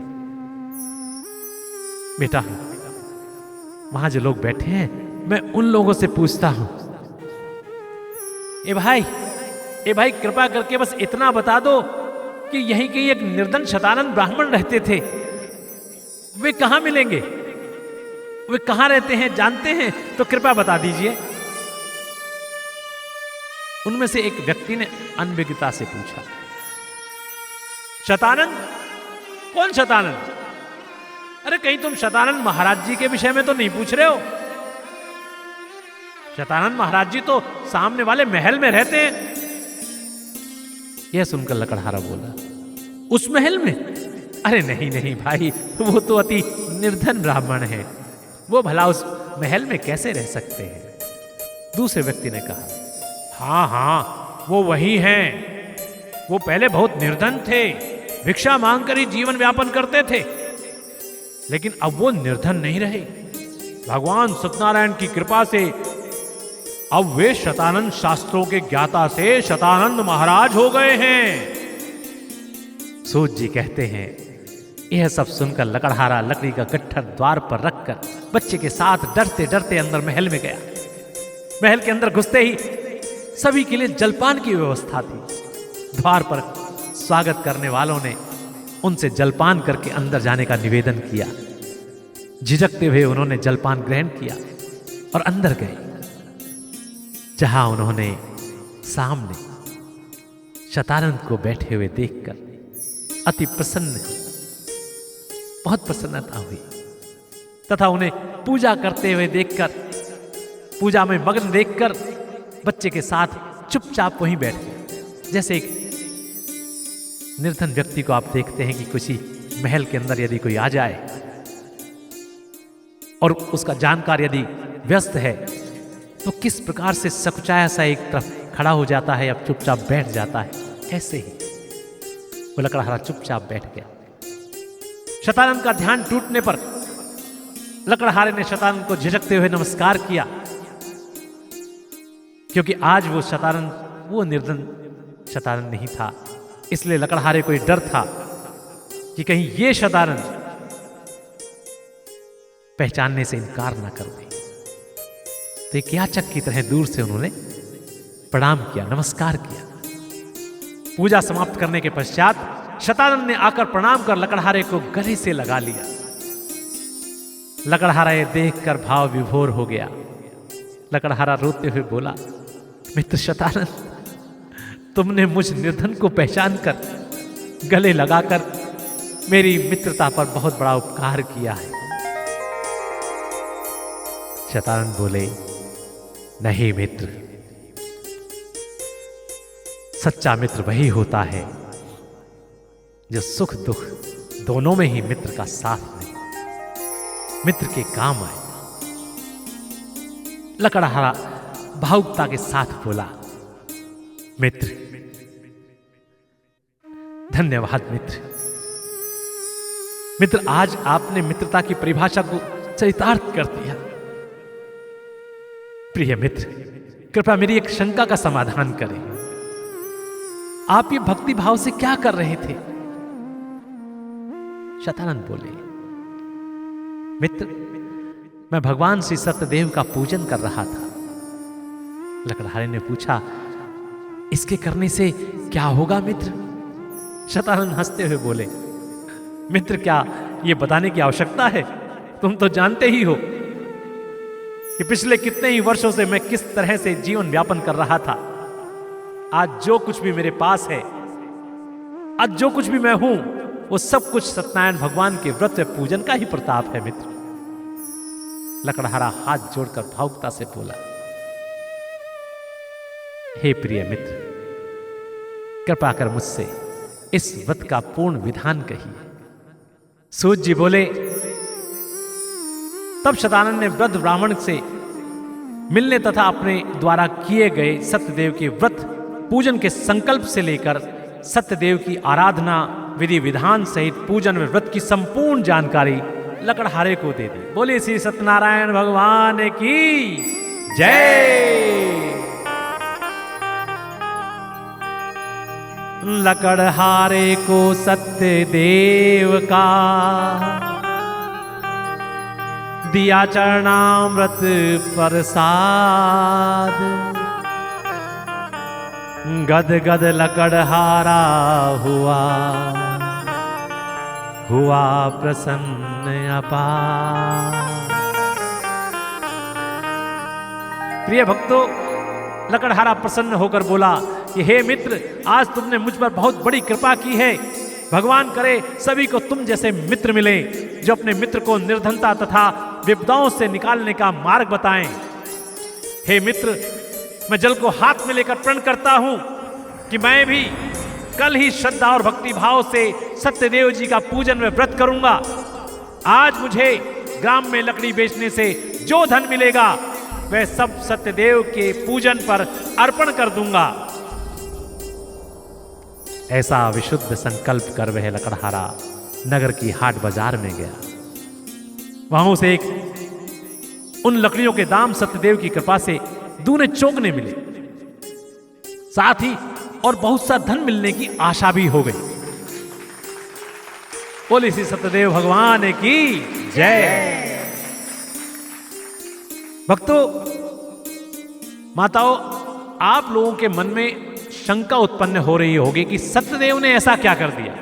[SPEAKER 1] बेटा, वहां जो लोग बैठे हैं, मैं उन लोगों से पूछता हूं। ए भाई कृपा करके बस इतना बता दो कि यहीं कहीं एक निर्धन शतानंद ब्राह्मण रहते थे, वे कहां मिलेंगे? वे कहां रहते हैं, जानते हैं तो कृपया बता दीजिए। उनमें से एक व्यक्ति ने अनभिज्ञता से पूछा, शतानंद? कौन शतानंद? अरे कहीं तुम शतानंद महाराज जी के विषय में तो नहीं पूछ रहे हो? शतानंद महाराज जी तो सामने वाले महल में रहते हैं। यह सुनकर लकड़हारा बोला, उस महल में? अरे नहीं नहीं भाई, वो तो अति निर्धन ब्राह्मण है, वो भला उस महल में कैसे रह सकते हैं? दूसरे व्यक्ति ने कहा, हाँ, वो वही हैं। वो पहले बहुत निर्धन थे, भिक्षा मांगकर ही जीवन व्यापन करते थे, लेकिन अब वो निर्धन नहीं रहे। भगवान सत्यनारायण की कृपा से अब वे शतानंद शास्त्रों के ज्ञाता से शतानंद महाराज हो गए हैं। सूत जी कहते हैं, यह सब सुनकर लकड़हारा लकड़ी का गट्ठर द्वार पर रखकर बच्चे के साथ डरते डरते अंदर महल में गया। महल के अंदर घुसते ही सभी के लिए जलपान की व्यवस्था थी। द्वार पर स्वागत करने वालों ने उनसे जलपान करके अंदर जाने का निवेदन किया। झिझकते हुए उन्होंने जलपान ग्रहण किया और अंदर गए, जहां उन्होंने सामने शतानंद को बैठे हुए देखकर अति प्रसन्न, बहुत प्रसन्नता हुई, तथा उन्हें पूजा करते हुए देखकर, पूजा में मग्न देखकर बच्चे के साथ चुपचाप वहीं बैठ गए। जैसे एक निर्धन व्यक्ति को आप देखते हैं कि किसी महल के अंदर यदि कोई आ जाए और उसका जानकार यदि व्यस्त है तो किस प्रकार से सकुचाया सा एक तरफ खड़ा हो जाता है या चुपचाप बैठ जाता है, ऐसे ही वो लकड़हारा चुपचाप बैठ गया। शतानंद का ध्यान टूटने पर लकड़हारे ने शतानंद को झिझकते हुए नमस्कार किया, क्योंकि आज वो शतानंद वो निर्धन शतानंद नहीं था। इसलिए लकड़हारे को डर था कि कहीं ये शतानंद पहचानने से इनकार ना कर दे। तो एक याचक की तरह दूर से उन्होंने प्रणाम किया, नमस्कार किया। पूजा समाप्त करने के पश्चात शतानंद ने आकर प्रणाम कर लकड़हारे को गले से लगा लिया। लकड़हारा ये देखकर भाव विभोर हो गया। लकड़हारा रोते हुए बोला, मित्र शतानंद, तुमने मुझ निर्धन को पहचान कर गले लगाकर मेरी मित्रता पर बहुत बड़ा उपकार किया है। शतानंद बोले, नहीं मित्र, सच्चा मित्र वही होता है जो सुख दुख दोनों में ही मित्र का साथ दे, मित्र के काम आए। लकड़हारा भावुकता के साथ बोला, मित्र, धन्यवाद मित्र। मित्र, आज आपने मित्रता की परिभाषा को चरितार्थ कर दिया। प्रिय मित्र, कृपया मेरी एक शंका का समाधान करें। आप ये भक्ति भाव से क्या कर रहे थे? शतानंद बोले, मित्र, मैं भगवान श्री सत्यदेव का पूजन कर रहा था। लकड़हारे ने पूछा, इसके करने से क्या होगा मित्र? शतानंद हंसते हुए बोले, मित्र, क्या ये बताने की आवश्यकता है? तुम तो जानते ही हो कि पिछले कितने ही वर्षों से मैं किस तरह से जीवन व्यापन कर रहा था। आज जो कुछ भी मेरे पास है, आज जो कुछ भी मैं हूं, वो सब कुछ सत्यनारायण भगवान के व्रत पूजन का ही प्रताप है मित्र। लकड़हारा हाथ जोड़कर भावुकता से बोला, हे प्रिय मित्र, कृपा कर मुझसे इस व्रत का पूर्ण विधान कहिए। सूत जी बोले, तब शतानंद ने वृद्ध ब्राह्मण से मिलने तथा अपने द्वारा किए गए सत्यदेव के व्रत पूजन के संकल्प से लेकर सत्यदेव की आराधना विधि विधान सहित पूजन में व्रत की संपूर्ण जानकारी लकड़हारे को दे दी। बोले श्री सत्यनारायण भगवान की जय। लकड़हारे को सत्यदेव का दिया चरणामृत प्रसाद, गद गद लकड़हारा हुआ प्रसन्न अपार। प्रिय भक्तों, लकड़हारा प्रसन्न होकर बोला कि हे मित्र, आज तुमने मुझ पर बहुत बड़ी कृपा की है। भगवान करे सभी को तुम जैसे मित्र मिले जो अपने मित्र को निर्धनता तथा विपदाओं से निकालने का मार्ग बताएं। हे मित्र, मैं जल को हाथ में लेकर प्रण करता हूं कि मैं भी कल ही श्रद्धा और भक्ति भाव से सत्यदेव जी का पूजन में व्रत करूंगा। आज मुझे ग्राम में लकड़ी बेचने से जो धन मिलेगा वह सब सत्यदेव के पूजन पर अर्पण कर दूंगा। ऐसा विशुद्ध संकल्प कर वह लकड़हारा नगर की हाट बाजार में गया। वहां से उन लकड़ियों के दाम सत्यदेव की कृपा से दूने चौगने मिले, साथ ही और बहुत सा धन मिलने की आशा भी हो गई। बोले श्री सत्यदेव भगवान की जय। भक्तों, माताओं, आप लोगों के मन में शंका उत्पन्न हो रही होगी कि सत्यदेव ने ऐसा क्या कर दिया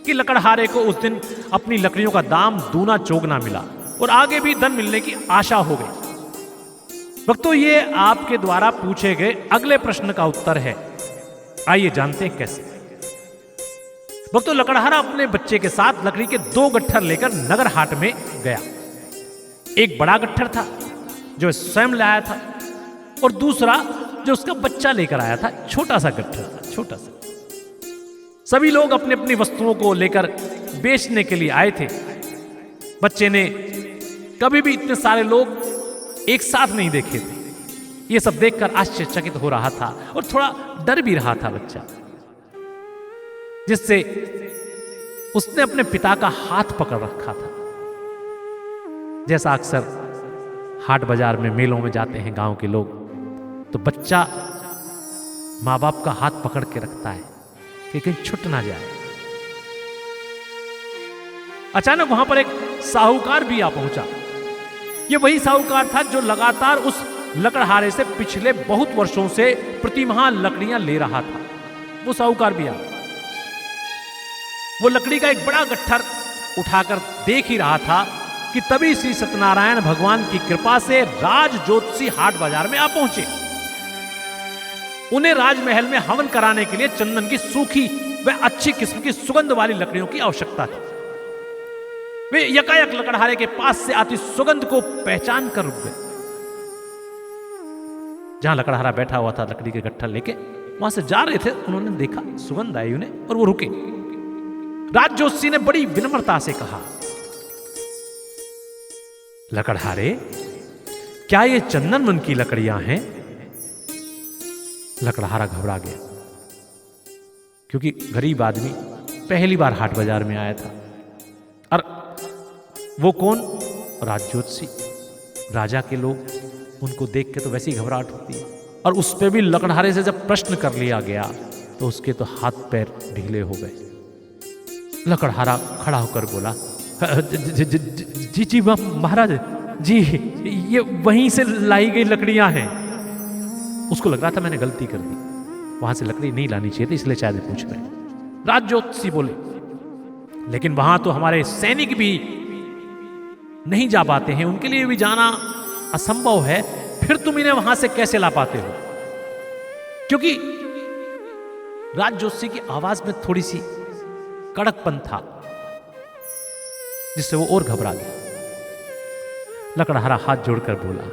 [SPEAKER 1] कि लकड़हारे को उस दिन अपनी लकड़ियों का दाम दूना चौगुना मिला और आगे भी धन मिलने की आशा हो गई। भक्तों, ये आपके द्वारा पूछे गए अगले प्रश्न का उत्तर है। आइए जानते हैं कैसे। भक्तों, लकड़हारा अपने बच्चे के साथ लकड़ी के 2 गट्ठर लेकर नगर हाट में गया। एक बड़ा गट्ठर था जो स्वयं लाया था और दूसरा जो उसका बच्चा लेकर आया था, छोटा सा गट्ठर था, छोटा सा। सभी लोग अपनी अपनी वस्तुओं को लेकर बेचने के लिए आए थे। बच्चे ने कभी भी इतने सारे लोग एक साथ नहीं देखे थे। ये सब देखकर आश्चर्यचकित हो रहा था और थोड़ा डर भी रहा था बच्चा, जिससे उसने अपने पिता का हाथ पकड़ रखा था। जैसा अक्सर हाट बाजार में, मेलों में जाते हैं गांव के लोग, तो बच्चा माँ बाप का हाथ पकड़ के रखता है कि कहीं छूट ना जाए। अचानक वहां पर एक साहूकार भी आ पहुंचा। यह वही साहूकार था जो लगातार उस लकड़हारे से पिछले बहुत वर्षों से प्रतिमाह लकड़ियां ले रहा था। वो साहूकार भी आ, वो लकड़ी का एक बड़ा गट्ठर उठाकर देख ही रहा था कि तभी श्री सत्यनारायण भगवान की कृपा से राज ज्योतिषी हाट बाजार में आ पहुंचे। उन्हें राजमहल में हवन कराने के लिए चंदन की सूखी व अच्छी किस्म की सुगंध वाली लकड़ियों की आवश्यकता थी। वे यकायक लकड़हारे के पास से आती सुगंध को पहचान कर रुक गए। जहां लकड़हारा बैठा हुआ था लकड़ी के गट्ठर लेके, वहां से जा रहे थे, उन्होंने देखा सुगंध आई उन्हें और वो रुके। राज ज्योतिषी ने बड़ी विनम्रता से कहा, लकड़हारे, क्या ये चंदन वन की लकड़ियां हैं? लकड़हारा घबरा गया, क्योंकि गरीब आदमी पहली बार हाट बाजार में आया था। और वो कौन? राज ज्योतिषी, राजा के लोग, उनको देख के तो वैसी घबराहट होती है। और उस पे भी लकड़हारे से जब प्रश्न कर लिया गया तो उसके तो हाथ पैर ढीले हो गए। लकड़हारा खड़ा होकर बोला, जी जी महाराज जी, ये वहीं से लाई गई लकड़ियां हैं। उसको लग रहा था मैंने गलती कर दी, वहां से लकड़ी नहीं लानी चाहिए थी, इसलिए शायद पूछ रहे हैं। राज ज्योतिषी बोले, लेकिन वहां तो हमारे सैनिक भी नहीं जा पाते हैं, उनके लिए भी जाना असंभव है, फिर तुम इन्हें वहां से कैसे ला पाते हो? क्योंकि राज ज्योतिषी की आवाज में थोड़ी सी कड़कपन था, जिससे वो और घबरा गया। लकड़हारा हाथ जोड़कर बोला,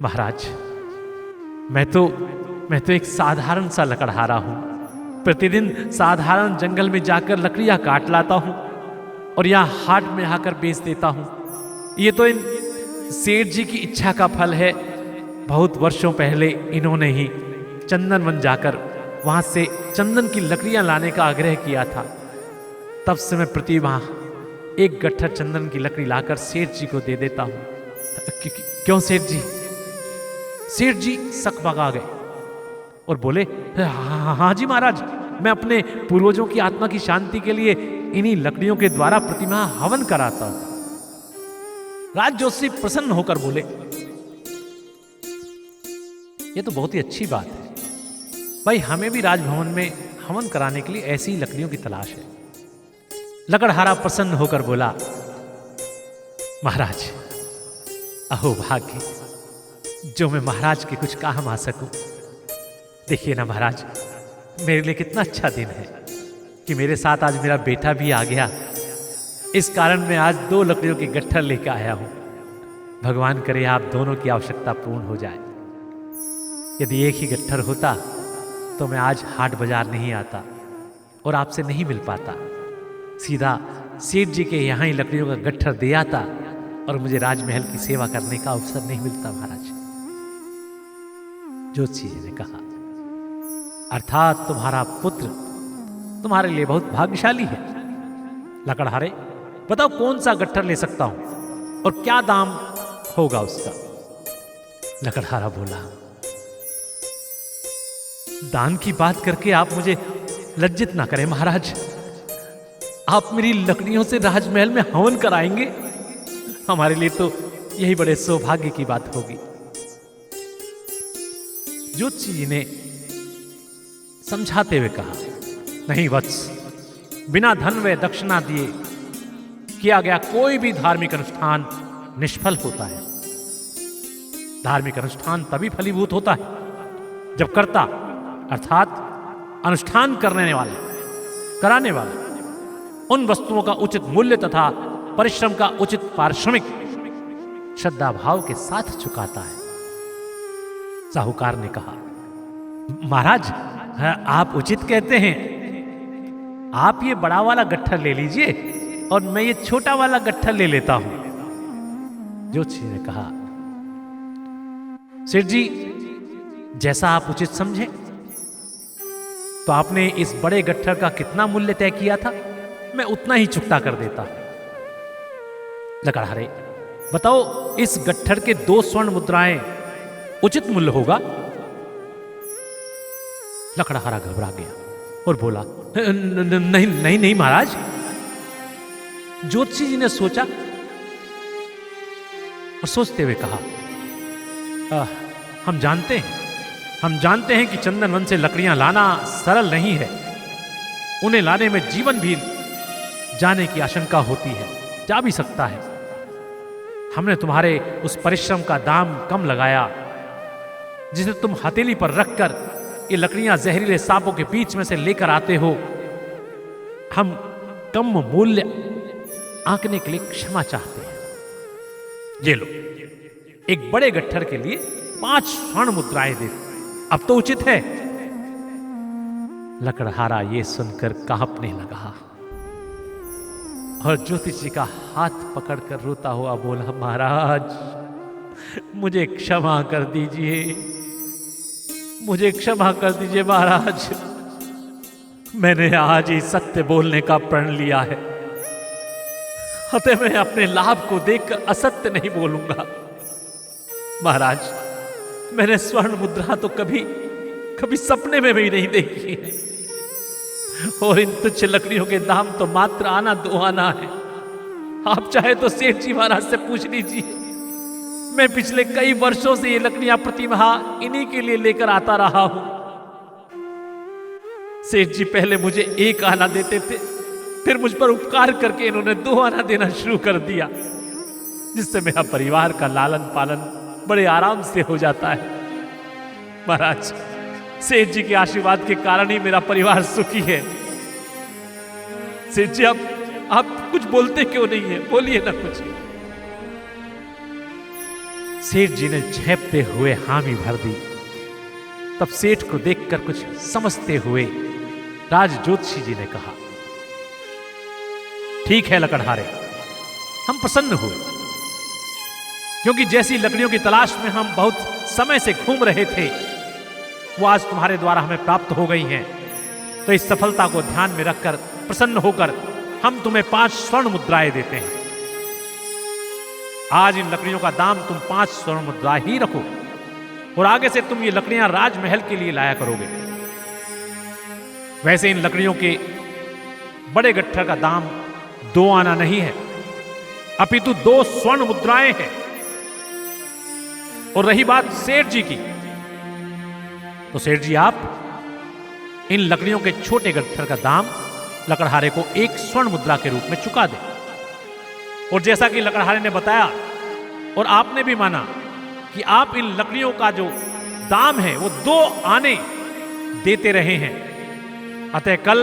[SPEAKER 1] महाराज, मैं तो एक साधारण सा लकड़हारा हूं। प्रतिदिन साधारण जंगल में जाकर लकड़ियां काट लाता हूं और यहां हाट में आकर बेच देता हूं। ये तो इन सेठ जी की इच्छा का फल है। बहुत वर्षों पहले इन्होंने ही चंदन वन जाकर वहां से चंदन की लकड़ियां लाने का आग्रह किया था। तब से मैं प्रति माह एक गट्ठर चंदन की लकड़ी लाकर सेठ जी को दे देता हूं। क्यों सेठ जी? सेठ जी सकबगा गए और बोले, हाँ जी महाराज, मैं अपने पूर्वजों की आत्मा की शांति के लिए इन्हीं लकड़ियों के द्वारा प्रतिमाह हवन कराता हूं। राज ज्योतिषी प्रसन्न होकर बोले, ये तो बहुत ही अच्छी बात है भाई, हमें भी राजभवन में हवन कराने के लिए ऐसी लकड़ियों की तलाश है। लकड़हारा प्रसन्न होकर बोला, महाराज, अहो भाग्य जो मैं महाराज के कुछ काम आ सकूं। देखिए ना महाराज, मेरे लिए कितना अच्छा दिन है कि मेरे साथ आज मेरा बेटा भी आ गया। इस कारण मैं आज 2 लकड़ियों के गट्ठर लेकर आया हूं। भगवान करे आप दोनों की आवश्यकता पूर्ण हो जाए। यदि एक ही गट्ठर होता तो मैं आज हाट बाजार नहीं आता और आपसे नहीं मिल पाता। सीधा सेठ जी के यहां ही लकड़ियों का गट्ठर दे आता और मुझे राजमहल की सेवा करने का अवसर नहीं मिलता महाराज। ज्योतिषी जी ने कहा, अर्थात तुम्हारा पुत्र तुम्हारे लिए बहुत भाग्यशाली है। लकड़हारे, बताओ कौन सा गट्ठर ले सकता हूं और क्या दाम होगा उसका? लकड़हारा बोला, दान की बात करके आप मुझे लज्जित ना करें महाराज। आप मेरी लकड़ियों से राजमहल में हवन कराएंगे, हमारे लिए तो यही बड़े सौभाग्य की बात होगी। ज्योतिषी जी ने समझाते हुए कहा, नहीं वत्स, बिना धन व दक्षिणा दिए किया गया कोई भी धार्मिक अनुष्ठान निष्फल होता है। धार्मिक अनुष्ठान तभी फलीभूत होता है जब कर्ता अर्थात अनुष्ठान कराने वाले उन वस्तुओं का उचित मूल्य तथा परिश्रम का उचित पारिश्रमिक श्रद्धा भाव के साथ चुकाता है। साहूकार ने कहा, महाराज आप उचित कहते हैं, आप ये बड़ा वाला गट्ठर ले लीजिए और मैं ये छोटा वाला गट्ठर ले लेता हूं। ज्योतिषी ने कहा, सेठ जी जैसा आप उचित समझे। तो आपने इस बड़े गट्ठर का कितना मूल्य तय किया था? मैं उतना ही चुकता कर देता। लकड़हारे, बताओ इस गट्ठर के 2 स्वर्ण मुद्राएं उचित मूल्य होगा? लकड़हारा घबरा गया और बोला, नहीं नहीं नहीं महाराज। ज्योतिषी जी ने सोचा और सोचते हुए कहा, हम जानते हैं कि चंदन वन से लकड़ियां लाना सरल नहीं है। उन्हें लाने में जीवन भी जाने की आशंका होती है, जा भी सकता है। हमने तुम्हारे उस परिश्रम का दाम कम लगाया जिसे तुम हथेली पर रखकर ये लकड़ियां जहरीले सांपों के बीच में से लेकर आते हो। हम कम मूल्य आंकने के लिए क्षमा चाहते हैं। ये लो, एक बड़े गट्ठर के लिए 5 स्वर्ण मुद्राएं दे, अब तो उचित है। लकड़हारा ये सुनकर कांपने लगा और ज्योतिष जी का हाथ पकड़कर रोता हुआ बोला, महाराज मुझे क्षमा कर दीजिए, मुझे क्षमा कर दीजिए महाराज। मैंने आज ही सत्य बोलने का प्रण लिया है, अतः मैं अपने लाभ को देखकर असत्य नहीं बोलूंगा। महाराज मैंने स्वर्ण मुद्रा तो कभी सपने में भी नहीं देखी है, और इन तुच्छ लकड़ियों के दाम तो मात्र आना 2 आना है। आप चाहे तो सेठ जी महाराज से पूछ लीजिए, मैं पिछले कई वर्षों से ये लकड़ियां प्रतिमाह इन्हीं के लिए लेकर आता रहा हूं। सेठ जी पहले मुझे 1 आना देते थे, फिर मुझ पर उपकार करके इन्होंने 2 आना देना शुरू कर दिया, जिससे मेरा परिवार का लालन पालन बड़े आराम से हो जाता है। महाराज सेठ जी के आशीर्वाद के कारण ही मेरा परिवार सुखी है। सेठ जी आप कुछ बोलते क्यों नहीं है? बोलिए ना कुछ। सेठ जी ने झेपते हुए हामी भर दी। तब सेठ को देखकर कुछ समझते हुए राज ज्योतिषी जी ने कहा, ठीक है लकड़हारे, हम प्रसन्न हुए, क्योंकि जैसी लकड़ियों की तलाश में हम बहुत समय से घूम रहे थे वो आज तुम्हारे द्वारा हमें प्राप्त हो गई हैं। तो इस सफलता को ध्यान में रखकर प्रसन्न होकर हम तुम्हें 5 स्वर्ण मुद्राएं देते हैं। आज इन लकड़ियों का दाम तुम 5 स्वर्ण मुद्रा ही रखो, और आगे से तुम ये लकड़ियां राजमहल के लिए लाया करोगे। वैसे इन लकड़ियों के बड़े गट्ठर का दाम 2 आना नहीं है, अपितु 2 स्वर्ण मुद्राएं हैं। और रही बात सेठ जी की, तो सेठ जी आप इन लकड़ियों के छोटे गट्ठर का दाम लकड़हारे को 1 स्वर्ण मुद्रा के रूप में चुका दे। और जैसा कि लकड़हारे ने बताया और आपने भी माना कि आप इन लकड़ियों का जो दाम है वो 2 आने देते रहे हैं, अतः कल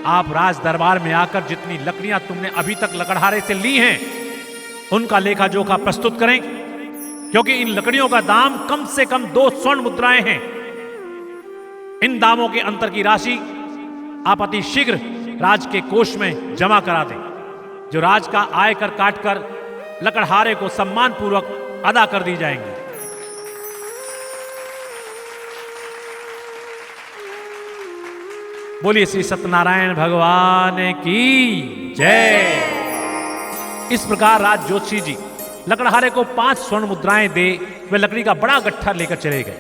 [SPEAKER 1] आप राज दरबार में आकर जितनी लकड़ियां तुमने अभी तक लकड़हारे से ली हैं उनका लेखा जोखा प्रस्तुत करें, क्योंकि इन लकड़ियों का दाम कम से कम 2 स्वर्ण मुद्राएं हैं। इन दामों के अंतर की राशि आप अति शीघ्र राज के कोष में जमा करा दें, जो राज का आयकर काटकर लकड़हारे को सम्मान पूर्वक अदा कर दी जाएंगी। बोलिए श्री सत्यनारायण भगवान की जय। इस प्रकार राज ज्योतिषी जी लकड़हारे को 5 स्वर्ण मुद्राएं दे वे लकड़ी का बड़ा गट्ठा लेकर चले गए।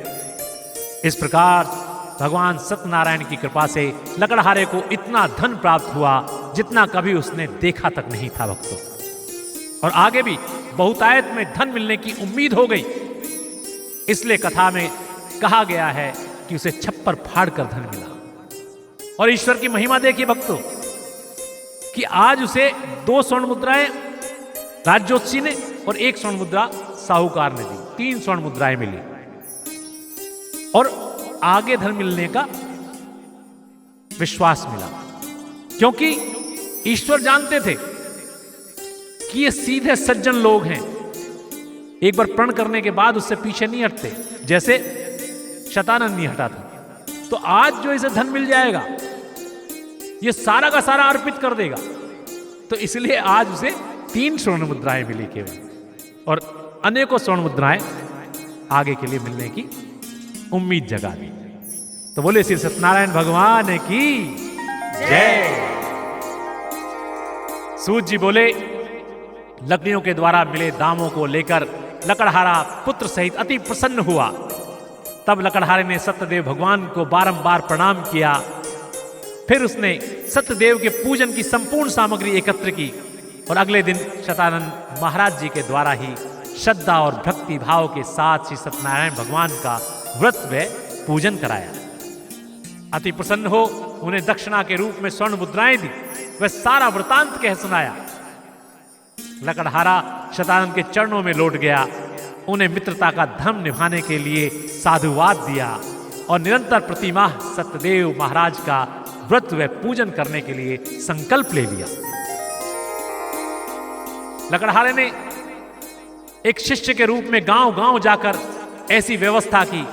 [SPEAKER 1] इस प्रकार भगवान सत्यनारायण की कृपा से लकड़हारे को इतना धन प्राप्त हुआ जितना कभी उसने देखा तक नहीं था भक्तों, और आगे भी बहुतायत में धन मिलने की उम्मीद हो गई। इसलिए कथा में कहा गया है कि उसे छप्पर फाड़ कर धन मिला। और ईश्वर की महिमा देखिए भक्तों कि आज उसे 2 स्वर्ण मुद्राएं राज ज्योतिषी ने और 1 स्वर्ण मुद्रा साहूकार ने दी, 3 स्वर्ण मुद्राएं मिली। और आगे धन मिलने का विश्वास मिला, क्योंकि ईश्वर जानते थे कि ये सीधे सज्जन लोग हैं, एक बार प्रण करने के बाद उससे पीछे नहीं हटते। जैसे शतानंद नहीं हटा था। तो आज जो इसे धन मिल जाएगा ये सारा का सारा अर्पित कर देगा। तो इसलिए आज उसे 3 स्वर्ण मुद्राएं मिली केवल, और अनेकों स्वर्ण मुद्राएं आगे के लिए मिलने की उम्मीद जगा दी। तो बोले श्री सत्यनारायण भगवान की जय। सूत जी बोले, लकड़ियों के द्वारा मिले दामों को लेकर लकड़हारा पुत्र सहित अति प्रसन्न हुआ। तब लकड़हारे ने सत्यदेव भगवान को बारंबार प्रणाम किया। फिर उसने सत्यदेव के पूजन की संपूर्ण सामग्री एकत्र की और अगले दिन शतानंद महाराज जी के द्वारा ही श्रद्धा और भक्ति भाव के साथ श्री सत्यनारायण भगवान का व्रत व पूजन कराया। अति प्रसन्न हो उन्हें दक्षिणा के रूप में स्वर्ण मुद्राएं दी। वह सारा वृतांत कह सुनाया। लकड़हारा शतानंद के चरणों में लौट गया, उन्हें मित्रता का धर्म निभाने के लिए साधुवाद दिया और निरंतर प्रतिमाह सत्यदेव महाराज का व्रत व पूजन करने के लिए संकल्प ले लिया। लकड़हारे ने एक शिष्य के रूप में गांव-गांव जाकर ऐसी व्यवस्था की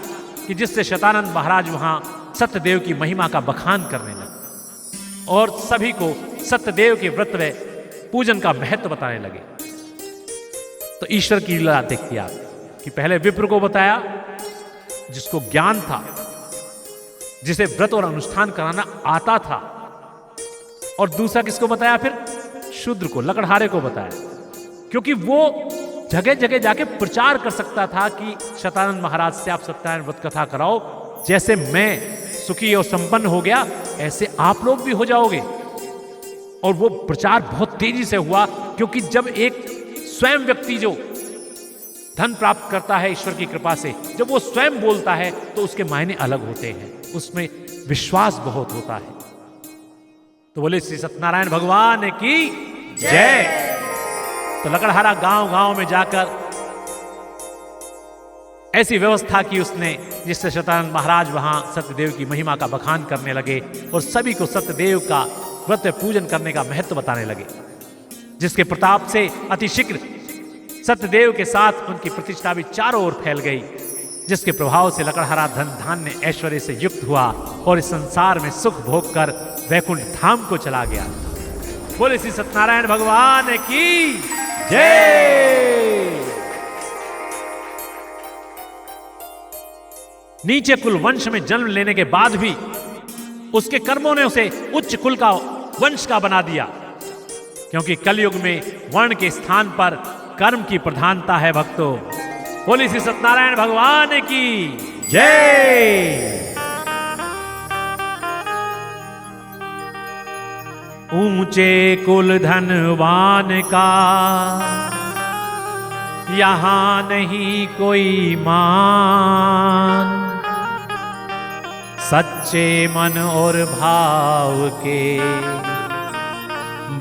[SPEAKER 1] कि जिससे शतानंद महाराज वहां सत्यदेव की महिमा का बखान करने लगे और सभी को सत्यदेव के व्रत व पूजन का महत्व बताने लगे। तो ईश्वर की लीला देखती आप कि पहले विप्र को बताया जिसको ज्ञान था, जिसे व्रत और अनुष्ठान कराना आता था, और दूसरा किसको बताया? फिर शूद्र को, लकड़हारे को बताया, क्योंकि वो जगह जगह जाके प्रचार कर सकता था कि शतानंद महाराज से आप सत्यनारायण व्रत कथा कराओ, जैसे मैं सुखी और संपन्न हो गया ऐसे आप लोग भी हो जाओगे। और वो प्रचार बहुत तेजी से हुआ, क्योंकि जब एक स्वयं व्यक्ति जो धन प्राप्त करता है ईश्वर की कृपा से, जब वो स्वयं बोलता है तो उसके मायने अलग होते हैं, उसमें विश्वास बहुत होता है। तो बोले श्री सत्यनारायण भगवान की जय। तो लकड़हारा गांव-गांव में जाकर ऐसी व्यवस्था की उसने जिससे शतानंद महाराज वहां सत्यदेव की महिमा का बखान करने लगे और सभी को सत्यदेव का व्रत पूजन करने का महत्व बताने लगे, जिसके प्रताप से अतिशीघ्र सत्यदेव के साथ उनकी प्रतिष्ठा भी चारों ओर फैल गई, जिसके प्रभाव से लकड़हारा धन धान्य ऐश्वर्य से युक्त हुआ और इस संसार में सुख भोग कर वैकुंठ धाम को चला गया। बोले श्री सत्यनारायण भगवान की जय। नीचे कुल वंश में जन्म लेने के बाद भी उसके कर्मों ने उसे उच्च कुल का वंश का बना दिया, क्योंकि कलयुग में वर्ण के स्थान पर कर्म की प्रधानता है। भक्तों, बोले श्री सत्यनारायण भगवान की जय। ऊंचे कुल धनवान का यहां नहीं कोई मान, सच्चे मन और भाव के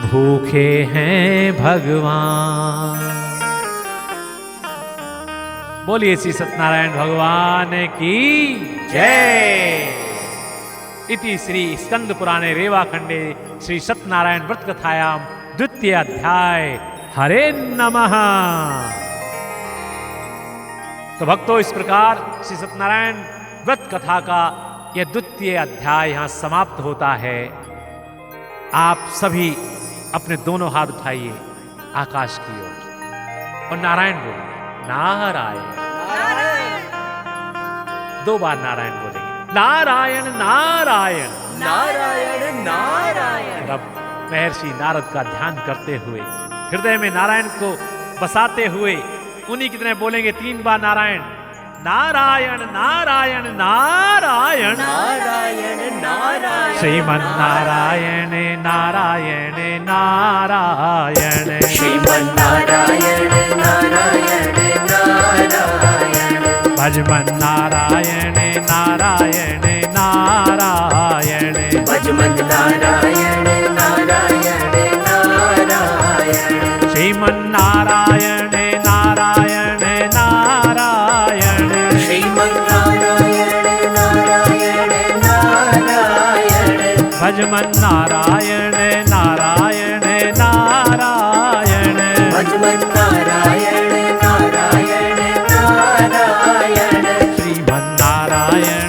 [SPEAKER 1] भूखे हैं भगवान। बोलिए श्री सत्यनारायण भगवान की जय। इति श्री स्कंद पुराणे रेवाखंडे श्री सत्यनारायण व्रत कथायां द्वितीय अध्याय। हरे नमः। तो भक्तों, इस प्रकार श्री सत्यनारायण व्रत कथा का यह द्वितीय अध्याय यहां समाप्त होता है। आप सभी अपने दोनों हाथ उठाइए आकाश की ओर और नारायण बोलिए। नारायण नारायण। 2 बार नारायण बोलेंगे। नारायण नारायण नारायण नारायण। अब महर्षि नारद का ध्यान करते हुए, हृदय में नारायण को बसाते हुए उन्हीं की तरह बोलेंगे 3 बार नारायण। नारायण नारायण नारायण नारायण नारायण। श्रीमन नारायण नारायण नारायण। श्रीमन नारायण नारायण नारायण। भजमन नारायण नारायण नारायण। भजमन नारायण नारायण नारायण। श्रीमन नारायण नारायण नारायण। श्रीमन नारायण नारायण नारायण। भजमन नारायण नारायण नारायण। भजमन नारायण नारायण नारायण। श्रीमन नारायण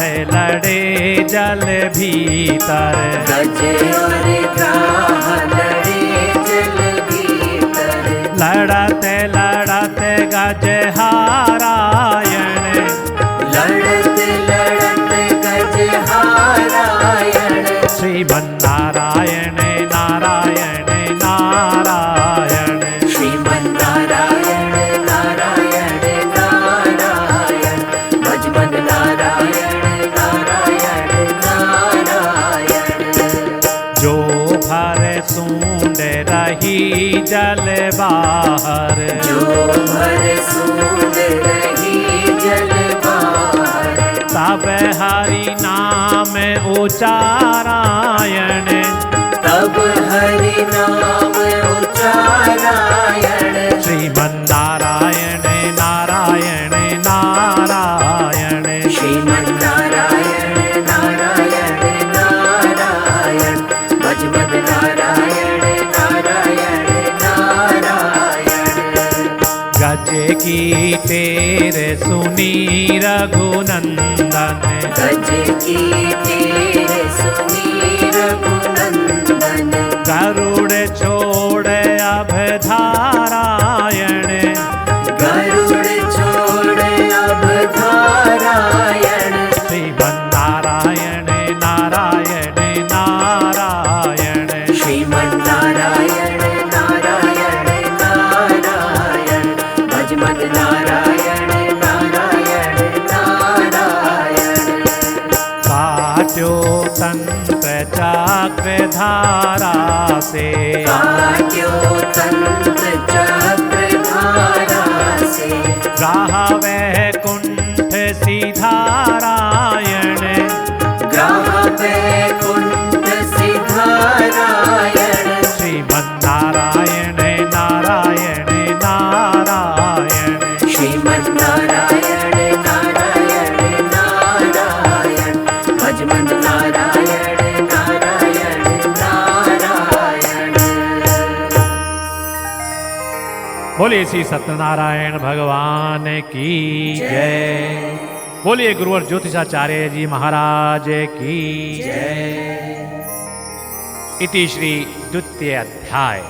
[SPEAKER 1] है लड़े जल भीतर।
[SPEAKER 2] गज और ग्राह लड़े जल भीतर।
[SPEAKER 1] लड़ते लड़ते गज हारायण।
[SPEAKER 2] लड़ते लड़ते गज हारायण।
[SPEAKER 1] श्रीमन्नारायण नारायण नारायण।
[SPEAKER 2] श्रीमन्नारायण नारायण नारायण। भजमन नारायण नारायण नारायण।
[SPEAKER 1] जो भर सूंड रही जल बाहर।
[SPEAKER 2] जो भर सूंड रही जल बाहर।
[SPEAKER 1] तब हरि नाम उचारायण।
[SPEAKER 2] तब हरि नाम उचारायण।
[SPEAKER 1] श्रीमन्नारायण नारायण नारायण।
[SPEAKER 2] श्रीमन्नारायण नारायण नारायण। भजमन नारायण नारायण नारायण।
[SPEAKER 1] गज की टेर सुनी रघुनंदन।
[SPEAKER 2] गज की टेर सुनी रघुनंदन।
[SPEAKER 1] गरुड़ छोड़ अभधारायण।
[SPEAKER 2] गरुड़ छोड़ अभधारायण।
[SPEAKER 1] श्रीमन्नारायण नारायण नारायण।
[SPEAKER 2] श्रीमन्नारायण नारायण नारायण। भजमन नारायण नारायण नारायण।
[SPEAKER 1] काट्यो तंत्र चक्र धारा से।
[SPEAKER 2] काट्यो तंत्र चक्र धारा से।
[SPEAKER 1] ग्राह वैकुंठ सिधारायण।
[SPEAKER 2] ग्राह वैकुंठ सिधारायण।
[SPEAKER 1] श्रीमन्नारायण नारायण नारायण।
[SPEAKER 2] श्रीमन्नारायण नारायण नारायण। भजमन नारायण नारायण नारायण।
[SPEAKER 1] बोलिए श्री सत्यनारायण भगवान की जय। बोलिए गुरुवर ज्योतिषाचार्य जी महाराज की जय। इति श्री द्वितीय अध्याय।